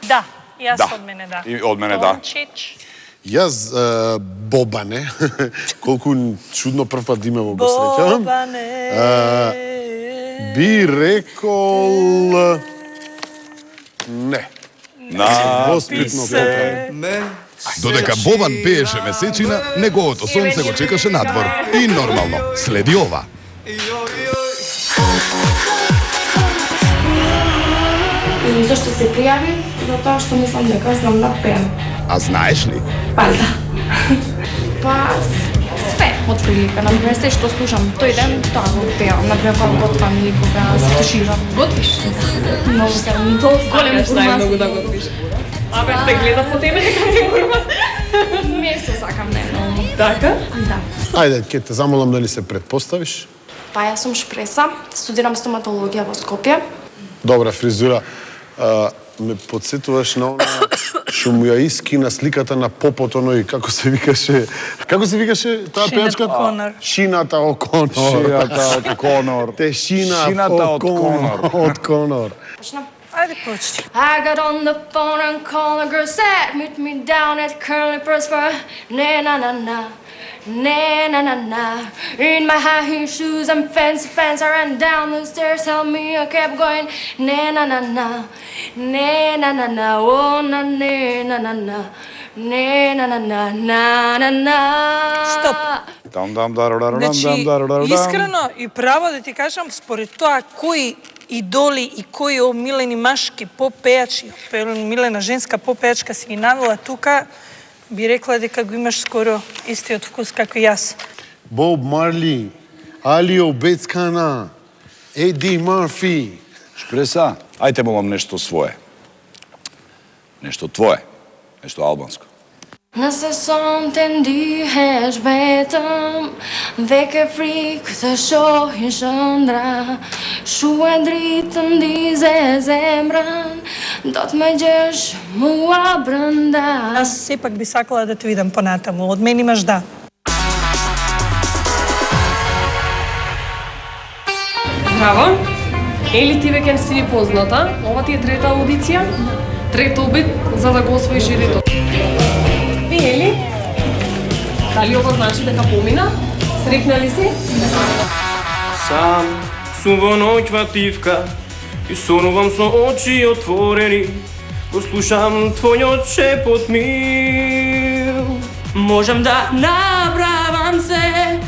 Da, Јас Да. од мене да. И од мене да. Тончич. Јас Бобане, колку чудно прв пат име го среќавам. Би рекол не. Воспитно попрем. Додека Бобан пееше месечина, неговото сонце го чекаше надвор. И нормално, следи ова. И зашто се пријави? Затоа што мислам дека знам да пеам. А знаеш ли? Па да. Па све од прилика. Например, се што слушам тој ден, тоа го пеам. Например, кога готвам или кога се туширам. Готвиш? Многу се голем Најмногу да готвиш. Абе, се гледа по тебе дека ти гурман. Место сакам најмногу. Така? Да. Ајде, ќе те замолам дали се предпоставиш. Па јас сум шпреса, студирам стоматологија во Скопје. Добра фризура. Ме подсетуваш на она што му ја искина сликата на попот оној, како се викаше таа пејачка? Шината О'Конор. Шината од Конор. Шината од Конор. Почнам. Ајде почни. I got on the phone and called a girl, said meet me down at Curly Purse for na-na-na-na. Na-na-na-na. In my high heel shoes and fancy pants, I ran down the stairs, tell me I kept going na-na-na-na. Na-na-na-na, oh na-na-na-na. Na-na-na-na, na-na-na. Стоп. Значи, искрено и право да ти кажам, според тоа кои идоли и кои омилени машки попејачи, омилена женска попејачка си ги навела тука, би рекла дека го имаш скоро истиот вкус како јас. Боб Марли, Алио Бецкана, Еди Марфи. Шпреса, ајте молам нешто свое. Нешто твое. Нешто албанско. Na säsongen du hörs vetam Väcker frik så shohin chandra Shua driten dize zemran Dat me gjеш mua branda. Аз сепак би сакала да те видам понатаму. Од мен имаш да. Здраво. Ели ти веќе си ви позната. Ова ти е трета аудиција. Трет обид за да го освоиш жирито. Ели? Дали ова значи дека помина? Срекна ли си? Сам сум во ноќва тивка и сонувам со очи отворени. Го слушам твојот шепот мил. Можам да набравам се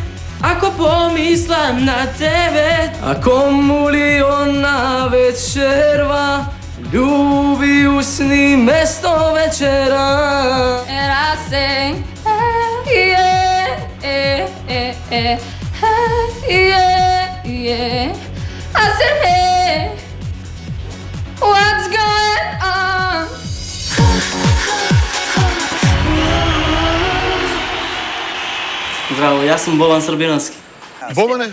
ако помислам на тебе. Ако мули она вечерва Ljubi usni mesto večera. Era se I said hey, what's going on? Здраво, јас сум Бобан Србирански. Бобане,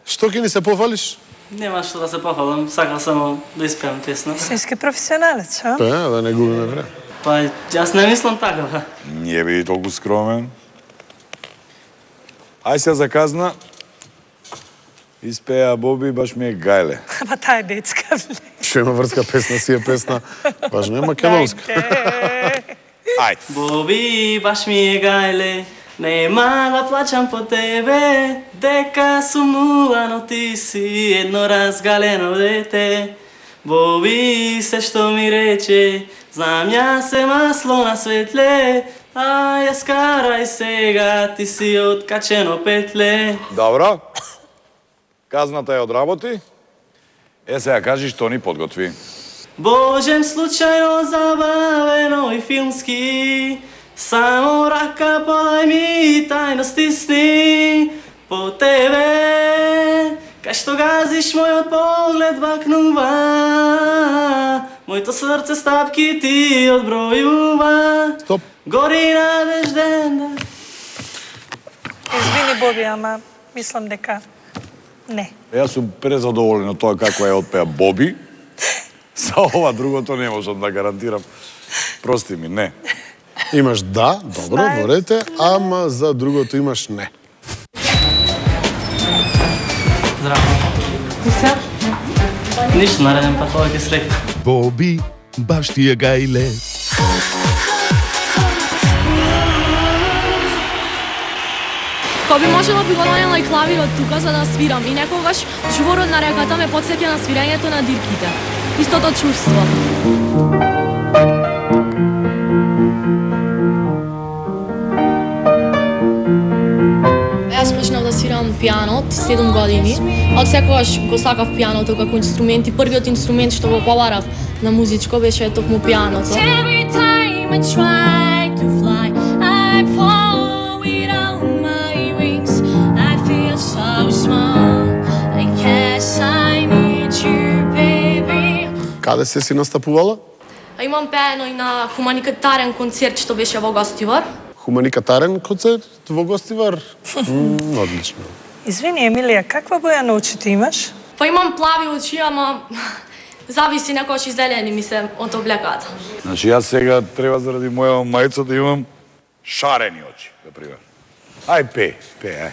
што ќе ни се пофалиш? Нема што да се пофалам, сакам само да испеам песна. Сински професионалец, а? Да не губиме време. Па, јас не мислам така, ба. Не биди толку скромен. Ај се за казна. Испеа Боби, баш ми е гајле. Ама таа е детска. Што има врска песна, си е песна. Важно е македонска. Ајде. Боби, баш ми е гајле, нема да плачам по тебе, дека сум нула, но ти си едно разгалено дете. Боби, се што ми рече, знам јас е масло на светле, а ја скарај сега, ти си откачено петле. Добро. Казната ја одработи. Е, сега кажи што ни подготви. Божем случајно забавено и филмски, само рака подај ми тајно стисни по тебе, кај што газиш мојот поглед бакнува, моето срце стапки ти одбројува. Стоп. Гори надежден. Извини, Боби, ама мислам дека не. Јас сум презадоволен од тоа како ја отпеа Боби. За ова другото не можам да гарантирам. Прости ми, не. Имаш да, добро, борете, ама за другото имаш не. Здраво. Ништо, нареден пат ова ќе срекна. Боби, баш ти е гајле. Ко би можела би го најела и клавирот тука за да свирам и некогаш жворот на реката ме потсеќа на свирењето на дирките. Истото чувство. Јас почнав да свирам пиано од 7 години. Од секогаш го сакав пианото како инструмент и првиот инструмент што го побарав на музичко беше токму пианото. Every time I try to fly, I fall without my wings. I feel so small. I guess I need you, baby. Каде се си настапувала? А имам пеено и на хуманитарен концерт што беше во Гостивар. Хуманитарен концерт во Гостивар? Одлично. Извини, Емилија, каква боја на очите имаш? Па имам плави очи, ама зависи некојаш и зелени ми се од облеката. Значи јас сега треба заради моја мајца да имам шарени очи, да пример. Ај пе, ај.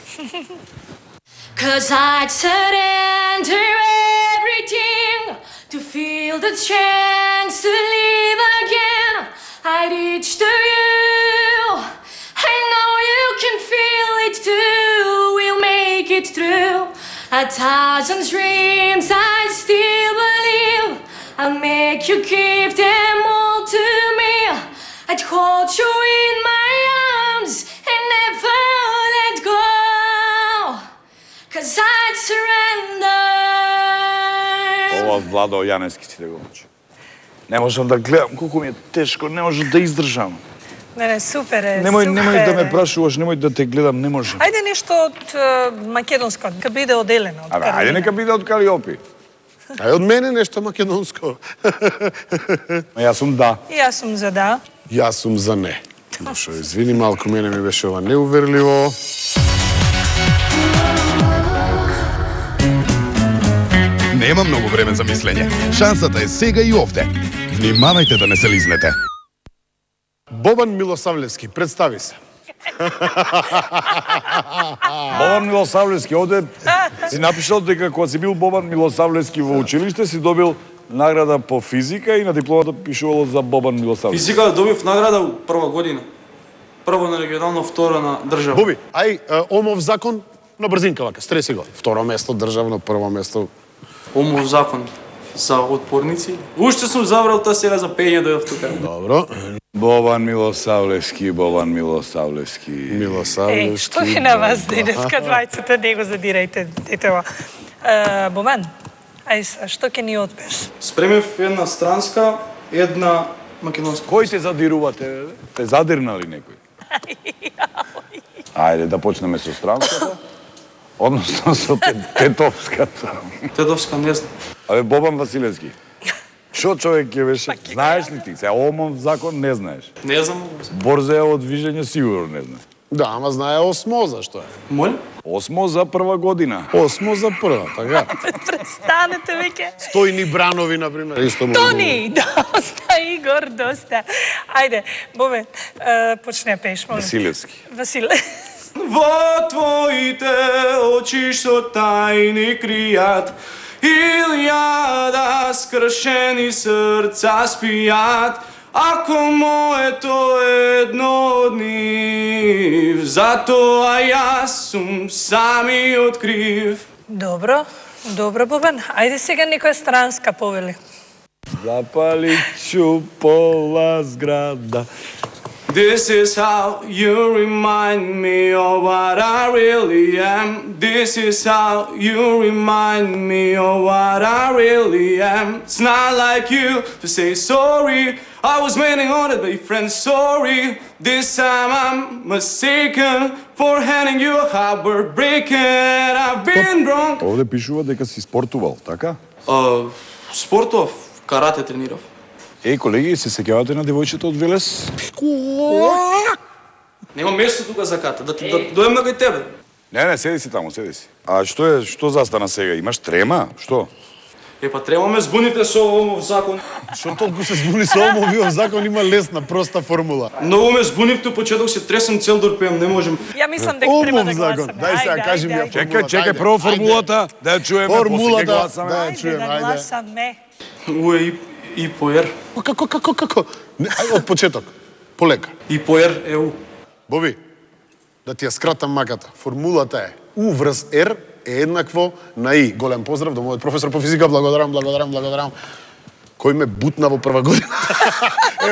Cause I'd surrender everything to feel the chance to live again. I reach to you. I know you can feel it too. We'll make it through 1,000 dreams. I still believe I'll make you give them all to me. I'd hold you in my arms and never let go. Cause I'd surrender. Ова Владо Јанески си да го учи. Не можам да гледам, колку ми е тешко, не можам да издржам. Не, супер е, Немој да ме прашуваш, немој да те гледам, не можам. Ајде нешто од македонско, нека биде од Елена, од Калиопи. Ајде нека биде од Калиопи. Ај од мене нешто македонско. Јас сум да. И јас сум за да. Јас сум за не. Дошо, извини, малку мене ми беше ова неуверливо. Нема многу време за мислење. Шансата е сега и овде. Внимавајте да не се лизнете. Бобан Милосавлевски, представи се. Бобан Милосавлевски, овде си напишал дека кога си бил Бобан Милосавлевски во училиште си добил награда по физика и на дипломата пишувало за Бобан Милосавлевски. Физика добив награда прва година. Прво на регионално, второ на државно. Боби, ај Омов закон на брзинка вака, стреси го. Второ место државно, прво место. Омов закон за отпорници. Уште сум забрал тоа сега за пење дојдов тука. Добро. Бобан Милосавлевски, Бобан Милосавлевски. Милосавлевски. Што е на вас денеска, двајцата, не го задирајте детева. Бобан, ај што ќе ни отпеш? Спремив една странска, една македонска. Кој те задирувате? Те задирнали некој? Ајде да почнеме со странската. Односно со тетовската. Тетовска не знам. Абе, Бобан Василевски. Шо човек ќе беше? Знаеш ли ти? Се Омов закон не знаеш. Не знам. Борзеово движење сигурно не знаеш. Да, ама знае осмоза што е. Мој? Осмо за прва година. Осмо за прва, така. Престанете веќе. Стојни Бранови, например. Тони, доста, Игор, доста. Ајде, Бобе, почне пееш, молим. Василевски. Во твоите очи што тајни кријат, илјада скршени срца спијат, ако моето едно од нив, затоа јас сум самиот крив. Добро, Бобан. Ајде сега некоја странска повели. Запаличу пола зграда. This is how you remind me of what I really am. This is how you remind me of what I really am. It's not like you to say sorry. I was waiting on it, but friend, sorry. This time I'm mistaken for handing you a heartbreaking. I've been wrong. Овде пишува дека си спортувал, така? Спортов, карате тренирав. Колеги, се сеќавате на девојчето од Велес? Нема место тука за ката, да дојдем на кај тебе. Не, седи си таму, седи си. А што застана сега? Имаш трема? Што? Па треба ме збуните со Омов закон. Што толку се збуни со Омовиот закон, има лесна, проста формула. Многу ме збунивте, почеток се тресам цел дор пеам, не можем. Ја мислам дека треба да гласаме. Дај сега, кажи ми ја формулата. Чекај, прво формулата, да ја чуеме, после ќе гласаме. Да ја чуеме, ајде. Да гласаме. Уе и поер. Како? Не, ај, од почеток. Полека. И поер е У. Боби, да ти ја скратам маката. Формулата е У врз Р е еднакво на И. Голем поздрав до мојот професор по физика. Благодарам. Кој ме бутна во прва година.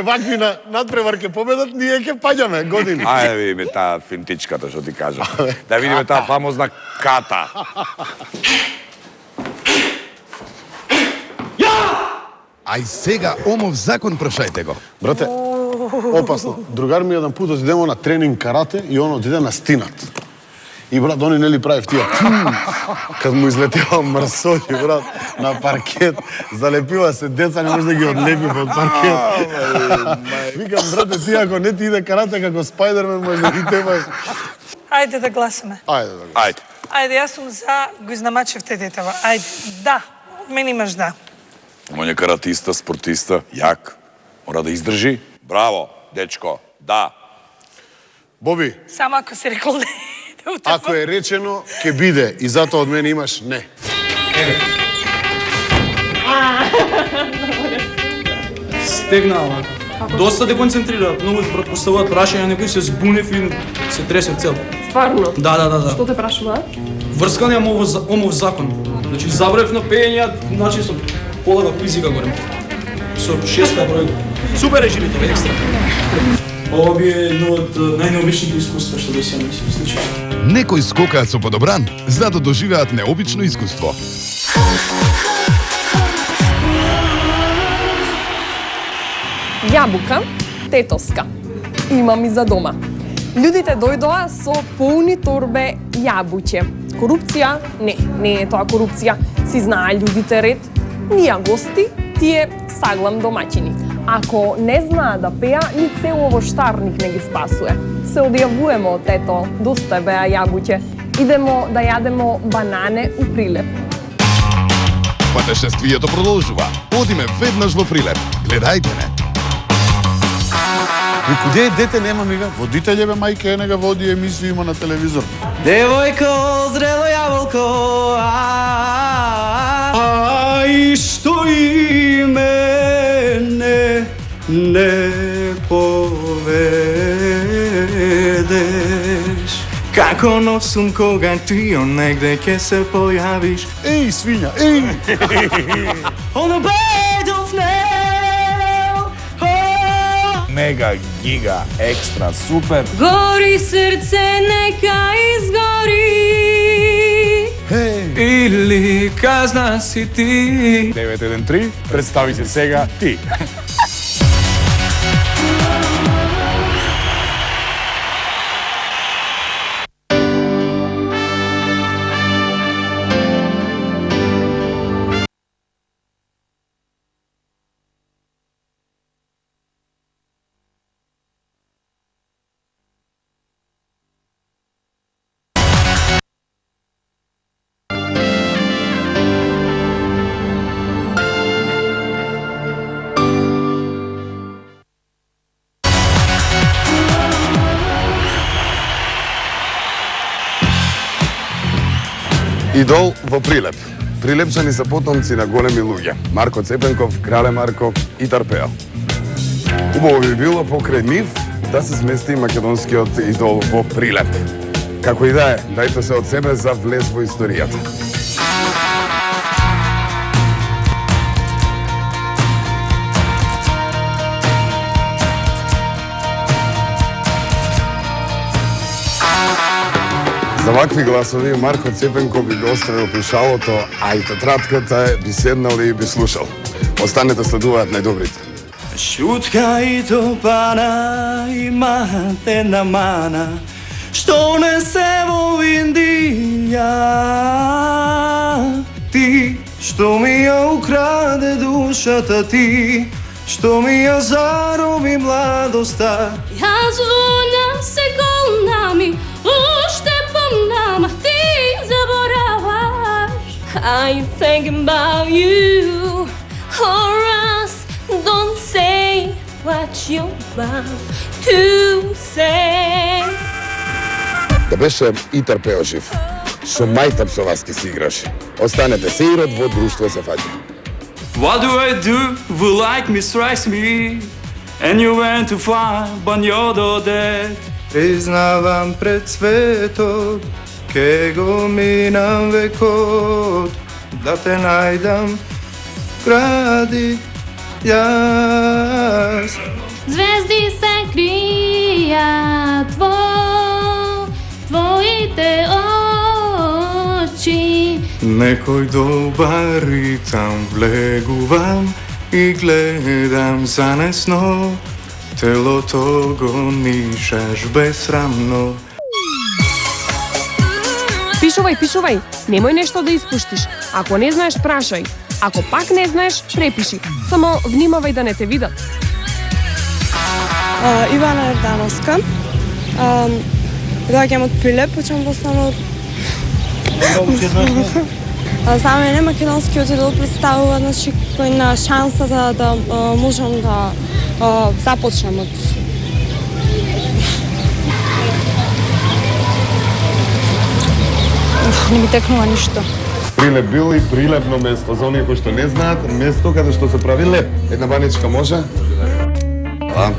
Вакви на надпревар ке победат, ние ке паѓаме години. Ајде видиме таа финтичката што ти кажам. Да видиме таа фамозна ката. Ај сега омов закон прашајте го. Брате, опасно. Другар ми еден пут одидемо на тренинг карате и он отиде на стинат. И брат, они нели правив тие кад му излетела мрсоли, брат, на паркет, залепива се деца, не може да ги одлепи од паркет. Викам, брате, ти ако не ти иде карате како Спајдермен, може да ти темаш. Ајде да гласаме. Ајде. Ајде, јас сум за го изнамачевте детева. Ајде, да. Мен имаш да. Он е каратиста, спортиста, јак. Мора да издржи. Браво, дечко, да. Боби, Само ако си рекол не. ако е речено, ќе биде. И затоа од мене имаш не. Стегнала. Доста деконцентрираат, многу поставуваат прашања, некој се збунев и се тресе цел. Стварно? Да. Што те прашува? Врскан е омов закон. Значи, забрав на пење, значи со полага физика горем. Со 6 број. Супер е живите, екстра. Ова би е едно од најнеобичните искуства што до сега ми се случи. Некои скокаат со подобран, за да доживеат необично искуство. Јабука, тетоска. Имам и за дома. Луѓето дојдоа со полни торбе јабуќе. Корупција? Не е тоа корупција. Си знаа луѓите ред. Ние гости, тие саглам домаќини. Ако не знаа да пеа, ни целово штарник не ги спасуе. Се одјавуваме од тето, доста беа јабуќе. Идемо да јадемо банане у Прилеп. Патешествието продолжува. Одиме веднаш во Прилеп. Гледајте не. И куде е дете нема мига? Водителј бе, мајка не га води емисија има на телевизор. Девојко, зрело јаболко, ај што и мене не поведеш. Како носум кога ти онегде ќе се појавиш. Еј, свиња, еј! On the bed of nail. Мега, гига, екстра, супер. Гори срце, нека изгори. Или казна си ти. 913, представи се сега ти. Идол во Прилеп. Прилепчани се потомци на големи луѓе. Марко Цепенков, Крале Марко и Тарпео. Убаво би било покрај нив да се смести македонскиот идол во Прилеп. Како и да е, дајте се од себе за влез во историјата. За вакви гласови Марко Цепенко би го оставил пишалото, а и тетратката би седнал и би слушал. Останете следуваат најдобрите. Шутка и топана имаат една мана, што не се во Индија. Ти, што ми ја украде душата, ти, што ми ја зароби младоста. Јас волна секунда ми уште помнам, ти забораваш. I'm thinking about you, or else don't say what you're about to say. Да беше и Тарпео жив. Со мајтап со вас ке си играш. Останете се ирод во друштво се фаќа. What do? Will like me, strikes me. And you went too far, but you're the dead. Признавам пред светот, ке го минам векот, да те најдам, гради јас. Звезди се кријат во твоите очи. Некој добар ритам влегувам и гледам занесно, телото го нишаш безсрамно. Пишувај, немој нешто да испуштиш. Ако не знаеш, прашај. Ако пак не знаеш, препиши. Само внимавај да не те видат. Ивана Ердановска. Доаѓам од Прилеп, учам во останот. За мене македонскиот идол представува, значи, една шанса за да можам да започнем од... Не ми текнува ништо. Прилеп бил и прилепно место. За оние кои што не знаат, место каде што се прави леп. Една баничка може? Да.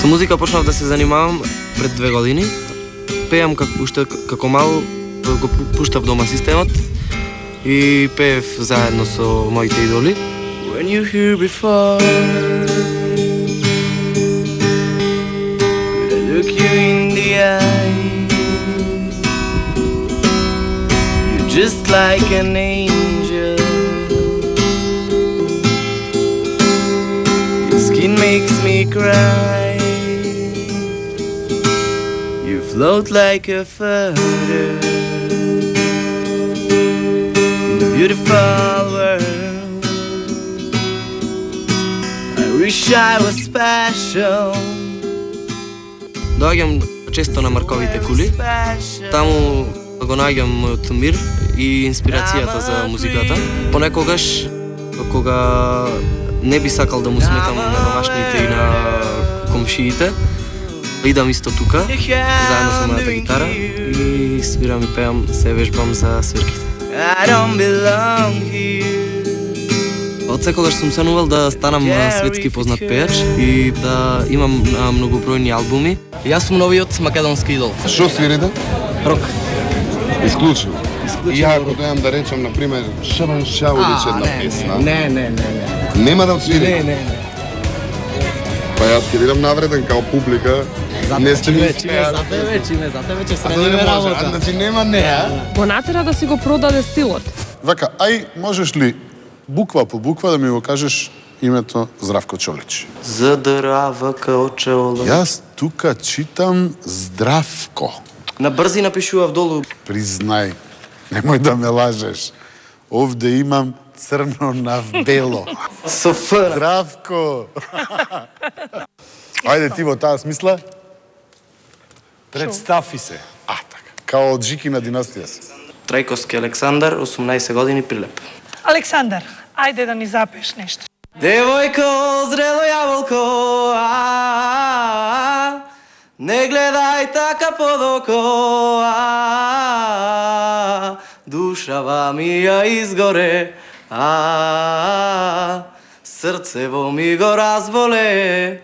Со музика почнав да се занимавам пред 2 години. Пеам уште како мал, го пуштав дома системот и пеев заедно со моите идоли. When you're here before, I look you in the eye, you're just like an angel, your skin makes me cry, you float like a feather in a beautiful world. Wish I was special. Доаѓам често на Марковите кули. Таму го наоѓам мојот мир и инспирацијата за музиката. Понекогаш, кога не би сакал да му сметам на домашните и на комшиите, идам исто тука, заедно со мојата гитара и свирам и пеам, се вежбам за свирките. I don't belong here. Од секогаш сум санувал да станам светски познат пејач и да имам многобројни албуми. Јас сум новиот македонски идол. Што свирите? Рок. Исклучиво. И ако дојам да речам, например, Шабан Шаулич една песна. Не. Нема да отсвирите? Не. Па јас ќе бидам навреден као публика. Не сте ми успеа. За тебе ќе средиме работа. Значи нема неа. Го натера да си го продаде стилот. Вака, ај можеш ли буква по буква да ми го кажеш името Здравко Чолич? Задрава као чола. Јас тука читам Здравко. На брзи напишував долу. Признај, немој да ме лажеш. Овде имам црно на бело. Софра. Здравко. Ајде ти во таа смисла. Представи се. Така. Као од Жики на династија си. Трајковски Александар, 18 години, Прилеп. Александар, ајде да ни запееш нешто. Девојко, зрело јаболко, не гледај така под око, душава ми ја изгоре, срцево ми го разболе.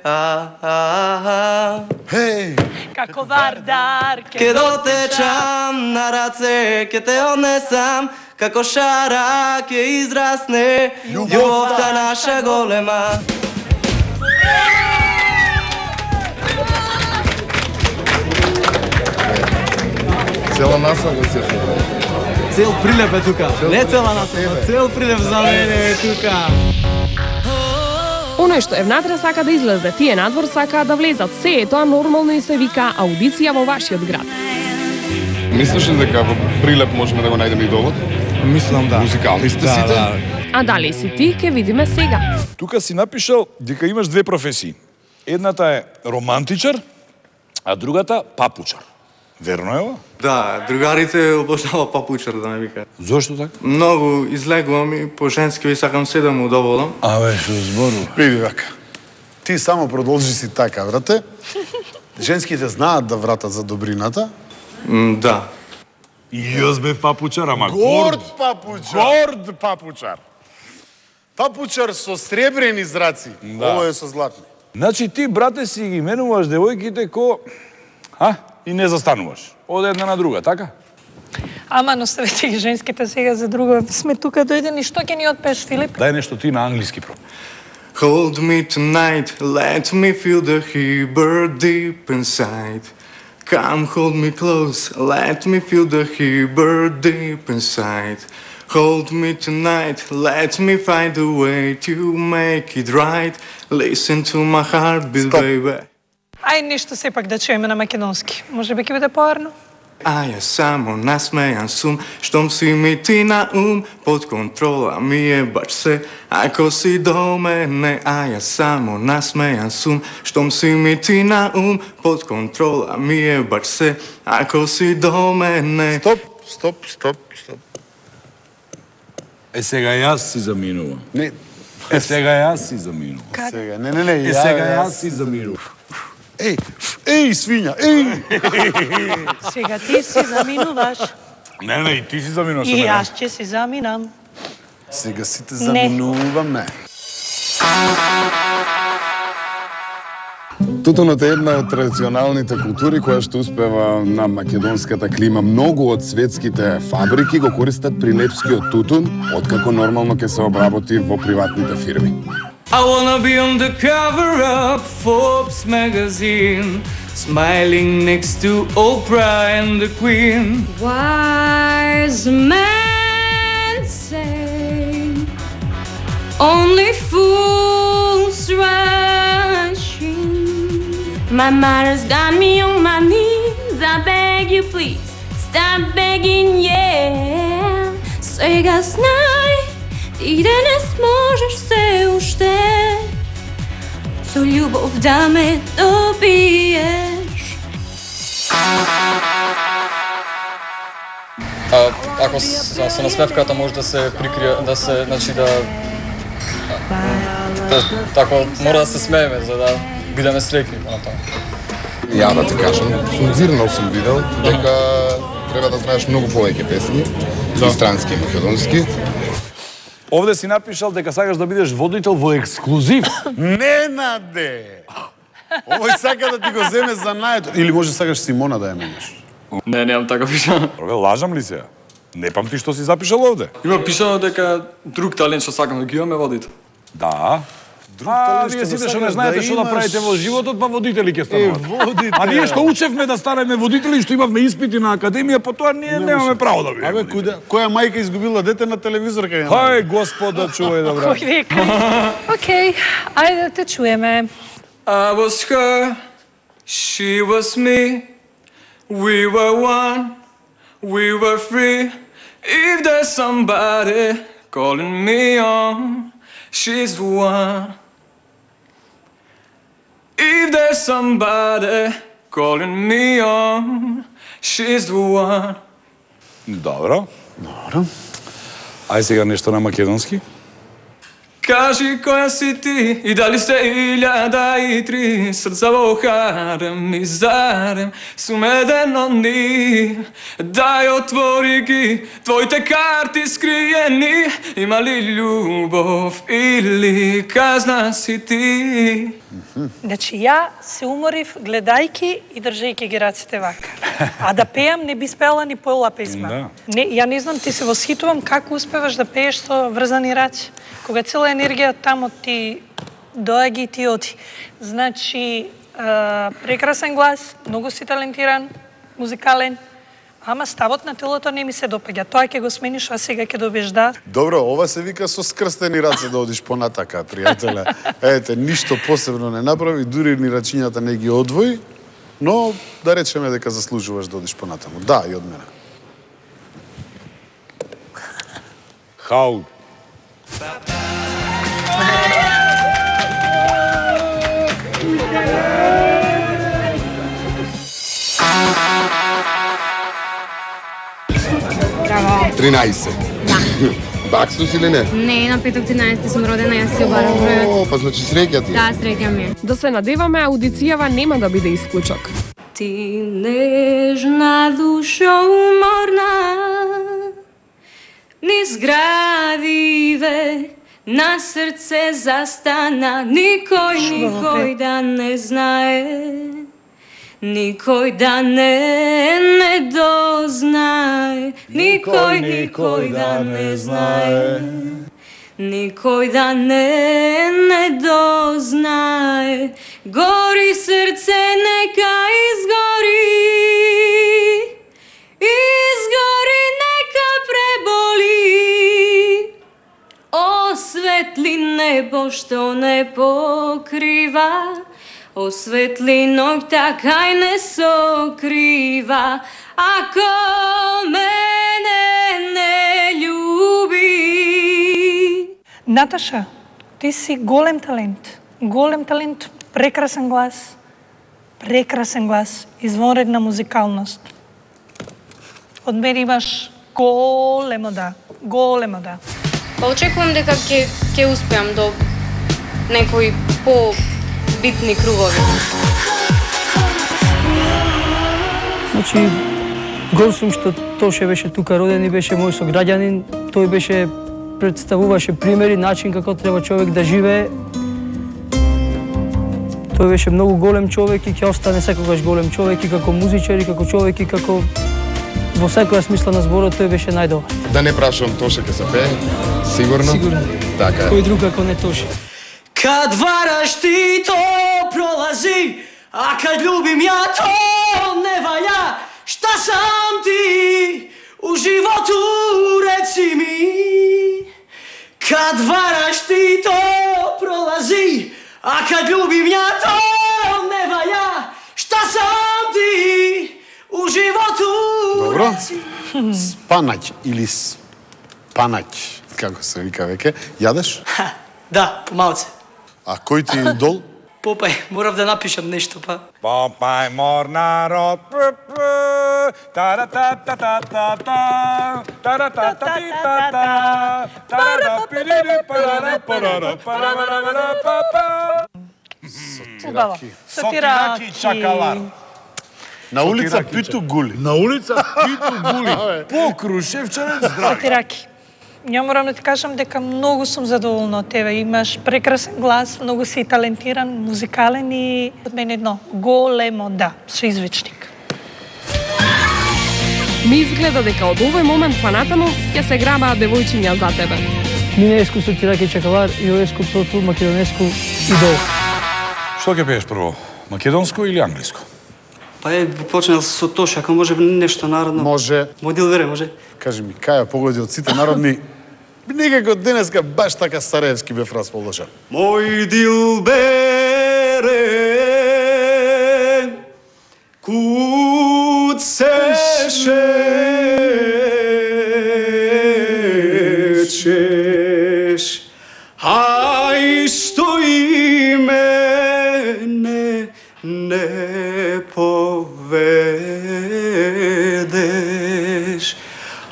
Хеј! Како Вардар, Ке дотечам на раце, ке те однесам, како шара ке израсне љубовта наша голема. Цела наса го се. Цел Прилеп е тука. Не цела наса, цел Прилеп за мене е тука. Оној што е внатре сака да излезе, тие надвор сака да влезат. Се е тоа нормално и се вика аудиција во вашиот град. Мислиш ли дека во Прилеп можеме да го најдеме идолот? Мислам да. Музикални сте сите? А дали си ти, ке видиме сега. Тука си напишал дека имаш две професии. Едната е романтичар, а другата папучар. Верно е ова? Да, другарите обожава папучар да ме вика. Зошто така? Многу излегувам и по женски ви сакам се да му удоволам. Абе, што зборува? Види вака. Ти само продолжи си така, брате. Женските знаат да вратат за добрината, Да. И јас бев папучар, ама Горд папучар. Горд папучар. Папучар со сребрени зраци. Ово е со златни. Значи ти, брате, си ги менуваш девојките ко... И не застануваш. Од една на друга, така? Ама, но ставете ги женските сега за друго. Сме тука дојдени. Што ќе ни отпееш, Филип? Дај нешто ти на англиски про. Hold me tonight, let me feel the Hebrew deep inside. Come hold me close, let me feel the Hebrew deep inside. Hold me tonight, let me find a way to make it right. Listen to my heartbeat, baby. Ај нешто сепак да чуеме на македонски. Може би ќе биде поарно? А ја само насмејан сум, штом си ми ти на ум, под контрола ми е баш се, ако си до мене. А ја само насмејан сум, штом си ми ти на ум, под контрола ми е баш се, ако си до мене. Стоп. Сега јас си заминувам. Не. Сега јас си заминувам. Сега, не. Сега јас си заминувам. Еј, свиња, еј! Сега ти си заминуваш. Не, и ти си заминуваш. И јас ќе си заминам. Сега сите заминуваме. Тутунот е една од традиционалните култури која што успева на македонската клима. Многу од светските фабрики го користат прилепскиот тутун, откако нормално ќе се обработи во приватните фирми. I wanna be on the cover of Forbes magazine, smiling next to Oprah and the Queen. Wise men say only fools rush in. My mother's got me on my knees. I beg you, please stop begging, yeah. Сега знай, ти да не сможеш се уште со љубов да ме добиеш. Ако со насмевката може да се прикрие, да се, значи тако мора да се смееме за да бидеме среќни на тоа. Ја да ти кажам, зирнал сум видел дека треба да знаеш многу повеќе песни, и странски и македонски. Овде си напишал дека сакаш да бидеш водител во ексклузив. Ненаде! Овој сака да ти го земе за најето. Или може сакаш Симона да ја менеш? Не, немам така пишано. Лажам ли се? Не памти што си запишал овде. Има пишано дека друг талент што сакам да ги имаме водител. Да. Вие сите што не знаете што да правите во животот, па водители ќе стануват. А ние што учевме да станеме водители, што имавме испити на академија, по тоа ние немаме право да бидеме. Абе, која мајка изгубила дете на телевизор кај ја? Хај, Господа, чувај да брат. Кој века? Океј, ајде да те чуеме. I was her, she was me. We were one, we were free. If there's somebody calling me on, she's the one. If there's somebody calling me on, she's the one. Добро. Ај сега нешто на македонски. Кажи која си ти и дали сте 1003 срца во харем и зарем сум еден од нив. Дај отвори ги твоите карти скриени. Има ли љубов или казна си ти? Значи, ја се уморив гледајки и држајки ги раците вака. А да пеам не би спела ни пола песма. Да. Не, ја не знам, ти се восхитувам како успеваш да пееш со врзани раци. Кога цела енергија тамо ти доаѓа и ти оди. Значи, прекрасен глас, многу си талентиран, музикален, ама ставот на телото не ми се допаѓа. Тоа ќе го смениш, а сега ќе добиеш да. Добро, ова се вика со скрстени раце да одиш понатака, пријателе. Ете, ништо посебно не направи, дури ни рачињата не ги одвои, но да речеме дека заслужуваш да одиш понатаму. Да, и од мене. Хау. Браво. 13. Баксус или не? Не, на петок 13 сум родена, јас си обарам бројот. Па значи среќа ти. Да, среќа ми е. Да се надеваме, аудицијава нема да биде исклучок. Ti nežna dušo umorna, niz gradive na srce zastana, nikoj da ne znaje, nikoj da ne doznaje, nikoj da ne znaje, nikoj da ne doznaje. Gori srce neka izgori, izgori neka preboli, osvetli nebo što ne pokriva, osvetli nokta kaj ne sokriva. Ako mene ne ljubi. Наташа, ти си голем талент, прекрасен глас, извънредна музикалност. Од мене имаш големо да. Па очекувам дека ќе успеам до некои по-битни кругови. Значи, гол сум што Тоше беше тука роден и беше мој сограѓанин. Тој представуваше примери, начин како треба човек да живее. Тој беше многу голем човек и ќе остане секогаш голем човек и како музичар, и како човек, и како во секоја смисла на зборот тој беше најдобар. Да не прашувам Тоше ке се пее? Сигурно? Сигурно. Така е. Кој друг ако не Тоше? Kad varaš ti to prolazi, a kad ljubim ja to ne valja. Šta sam ti u životu, reci mi. Kad varaš ti to prolazi, a kad ljubim ja to ne valja. Šta sam ti u životu, Добро. reci mi. Спанаќ или спанаќ, како се вика веќе, јадеш? Da, pomalce. А кој ти е идол? Popaj, moram da napišem nešto pa. Popaj Mornarod, Убаво. Сотираки и чакалар. На улица Питу Гули. На улица Питу Гули. По Крушевчанец здрави. Сотираки. Ја морам да ти кажам дека многу сум задоволна од тебе. Имаш прекрасен глас, многу си талентиран, музикален и од мене едно големо да, со извичник. Ми изгледа дека од овој момент па натаму ќе се грабаат девојчиња за тебе. Минееску Сотираки Чакалар и Оеску Тоту македонеску идол. Што ќе пееш прво? Македонско или англиско? Па почнал со Тоше, ако може нешто народно. Може. Мој Дилбере, може? Кажи ми, кај ја погоди од сите народни, никако денеска баш така Сараевски бев расположен. Мој Дилбере, куд се шечеш, ај што и мене не povedeš,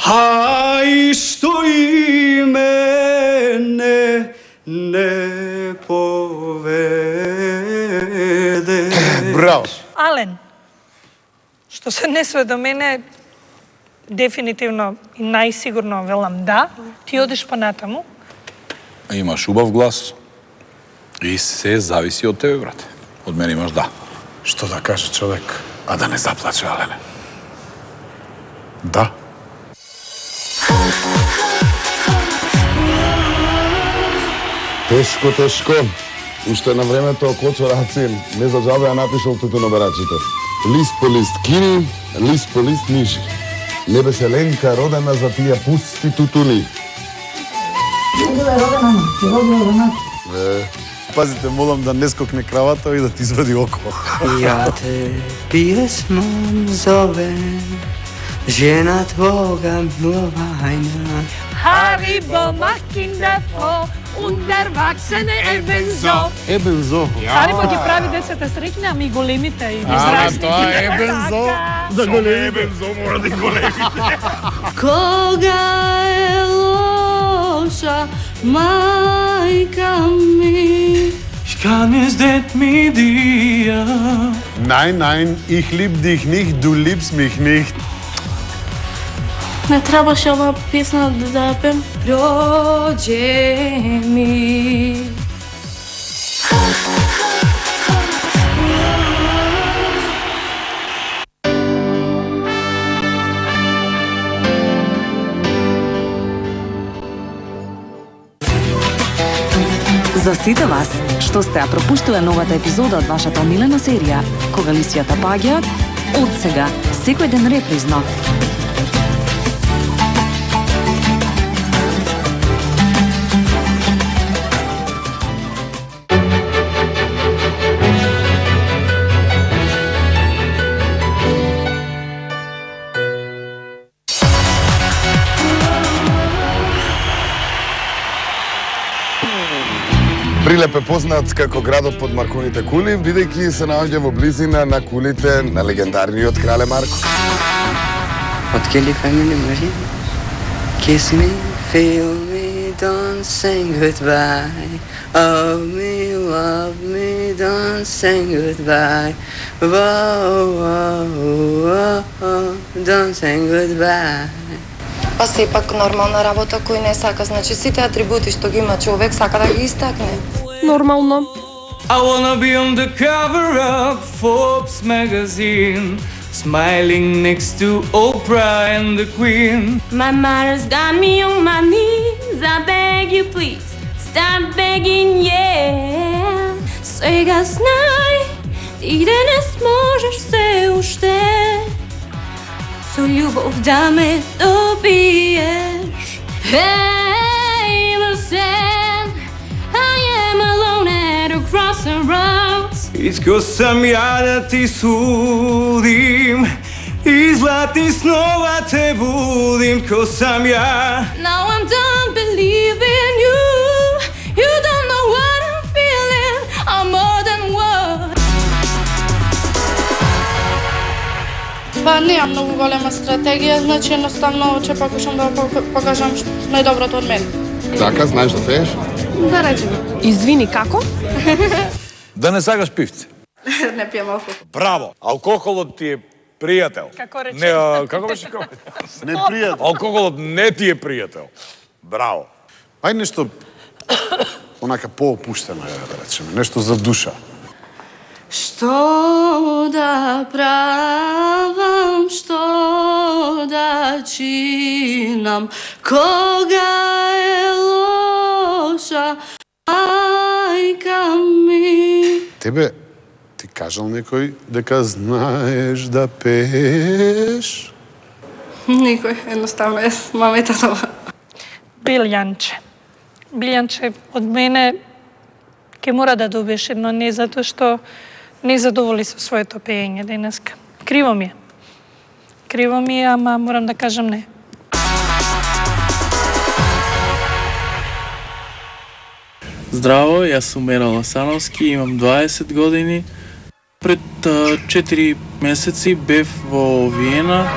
ај што и мене не povedeš. Браво! Ален, што се не све до мене, дефинитивно и најсигурно велам да, ти одиш понатаму. Имаш убав глас и се зависи од тебе, брате. Од мене имаш да. Што да каже човек, а да не заплаче, Алене? Да. Тешко. Уште на времето Кочо Рацин не за џабе ја напишал тутунобарачите. Лист по лист кини, лист по лист миши. Не беше Ленка родена за тие пусти тутуни. Пазите, молам да не скокне кравата и да ти извади око. Ja te pjesmom zovem, žena tvoga milovanja. Haribo Makindefo, Underwachsene Ebenzo. Ебензо. Хариbo ги прави децата среќни, ами големите и А, изразни. тоа е Ебензо. За големите. Ебензо мора да и големите. Koga je loša majka mi. Ich kann es det mit dir Nein, nein, ich lieb dich nicht, du liebst mich nicht. Не требаше ова песна да пеем? Prođe mi. За сите вас, што сте ја пропуштиле новата епизода од вашата омилена серија, кога лисијата паѓаат, од сега, секој ден репризно. Прилеп е познат како градот под Марковите кули, бидејќи се наоѓа во близина на кулите на легендарниот крале Марко. What can you find in the morning? Kiss me, feel me, don't say goodbye. Oh me, love me, don't say goodbye. Whoa, whoa, whoa, whoa, don't say goodbye. Па сепак нормална работа кој не сака, значи сите атрибути што ги има човек сака да ги истакне. Нормално. I wanna be on the cover of Forbes magazine, smiling next to Oprah and the Queen. My mother's got me on my knees. I beg you, please stop begging, yeah. Сега знай, ти да не сможеш се уште со љубов да ме добиеш. Hey, listen, I am alone at a crossroads. Искам ја да ти судим и златни снова те будим, ко сам ја. Now I'm done believing you. You don't know what I'm feeling. I'm more than what. Па неам многу голема стратегија, значи едноставно ќе покушам да покажам најдоброто од мене. Така, знаеш да пееш? Да речеме. Извини, како? Да не сакаш пивце. Не пијам алкохол. Браво! Алкохолот ти е пријател. Како рече? Не, како беше како? Не пријател. Алкохолот не ти е пријател. Браво. Ај нешто онака поопуштено да речеме, нешто за душа. Што да правам, што да чинам, кога е лоша мајка ми. Тебе ти кажал некој дека знаеш да пееш? Никој, едноставно јас, мама и татова. Билјанче. Билјанче, од мене ќе мора да добиеш едно не, затоа што не задоволи со своето пеење денеска. Криво ми е. Криво ми е, ама морам да кажам не. Здраво, јас сум Мера Ласановски, имам 20 години. Пред 4 месеци бев во Виена.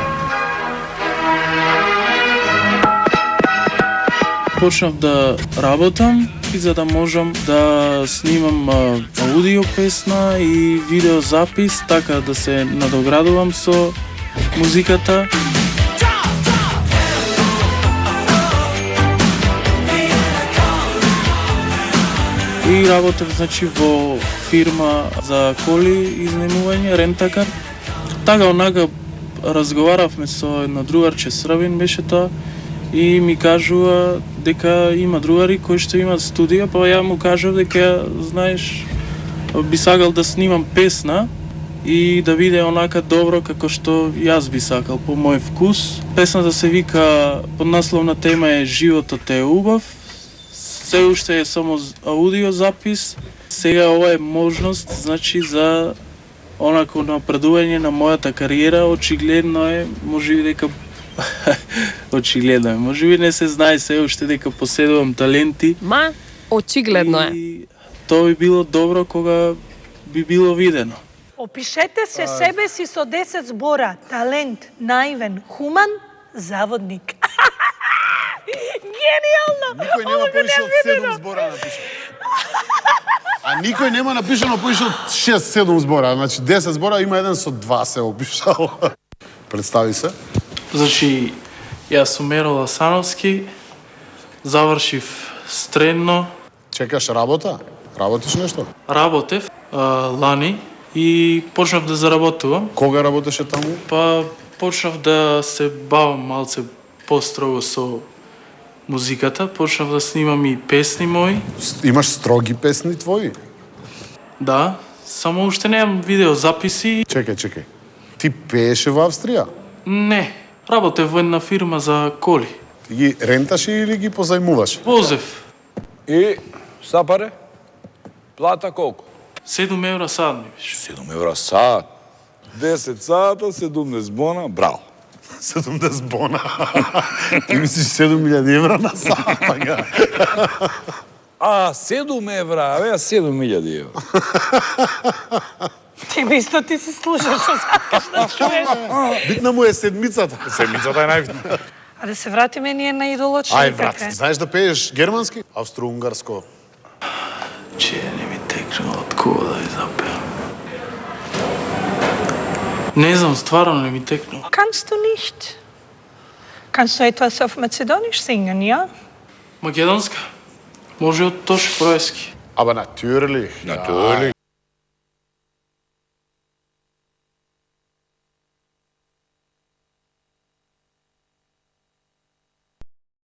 Почнав да работам и за да можам да снимам аудио песна и видеозапис, така да се надоградувам со музиката. И работев, значи, во фирма за коли изнаемување, рентакар. Така онака разговаравме со едно другарче Србин беше тоа и ми кажува дека има другари кои што имаат студија, па ја му кажав дека, знаеш, би сакал да снимам песна и да биде онака добро како што јас би сакал по мој вкус. Песната се вика, поднасловна тема е Животот е убав. Се уште е само аудио запис. Сега ова е можност, значи, за онако напредување на мојата кариера. Очигледно е, можеби дека очигледно е. Можеби не се знае се уште дека поседувам таленти. Ма, очигледно е. Тоа би било добро кога би било видено. Опишете се себе си со 10 збора. Талент, наивен, хуман, заводник. Гениално! Никој нема повеќе од 7 збора напише. А никој нема напишано поише од 6-7 збора, значи 10 збора има еден со 2 се опишал. Представи се. Значи, јас сум Меро Ласановски, завршив средно. Чекаш работа? Работиш нешто? Работев лани и почнав да заработувам. Кога работеше таму? Па почнав да се бавам малце построго со музиката, почнав да снимам и песни мои. Имаш строги песни твои? Да, само уште немам видеозаписи. Чекај. Ти пееше во Австрија? Не, работев во една фирма за коли. Ти ги ренташе или ги позајмуваше? Возев. И сапаре? Плата колку? 7 евра сат ми беше. 7 евра сат. 10 сата, 70 бона, браво. 70 бона. Ти мислиш 7000 евра на сат, пага. А, 7 евра, 7000 евра. Ти исто ти си слушаш што сакаш да чуеш. Битна му е седмицата. Седмицата е најбитна. А да се вратиме ние на идолочни. Ај, брат, знаеш да пееш германски? Австро-унгарско. Че не ми текна од кога да ја запеам. Не знам, стварно не ми текна. Kannst du nicht? Kannst du etwas auf Mazedonisch singen, ja? Македонска? Може од Тош Проески. Aber natürlich. Natürlich.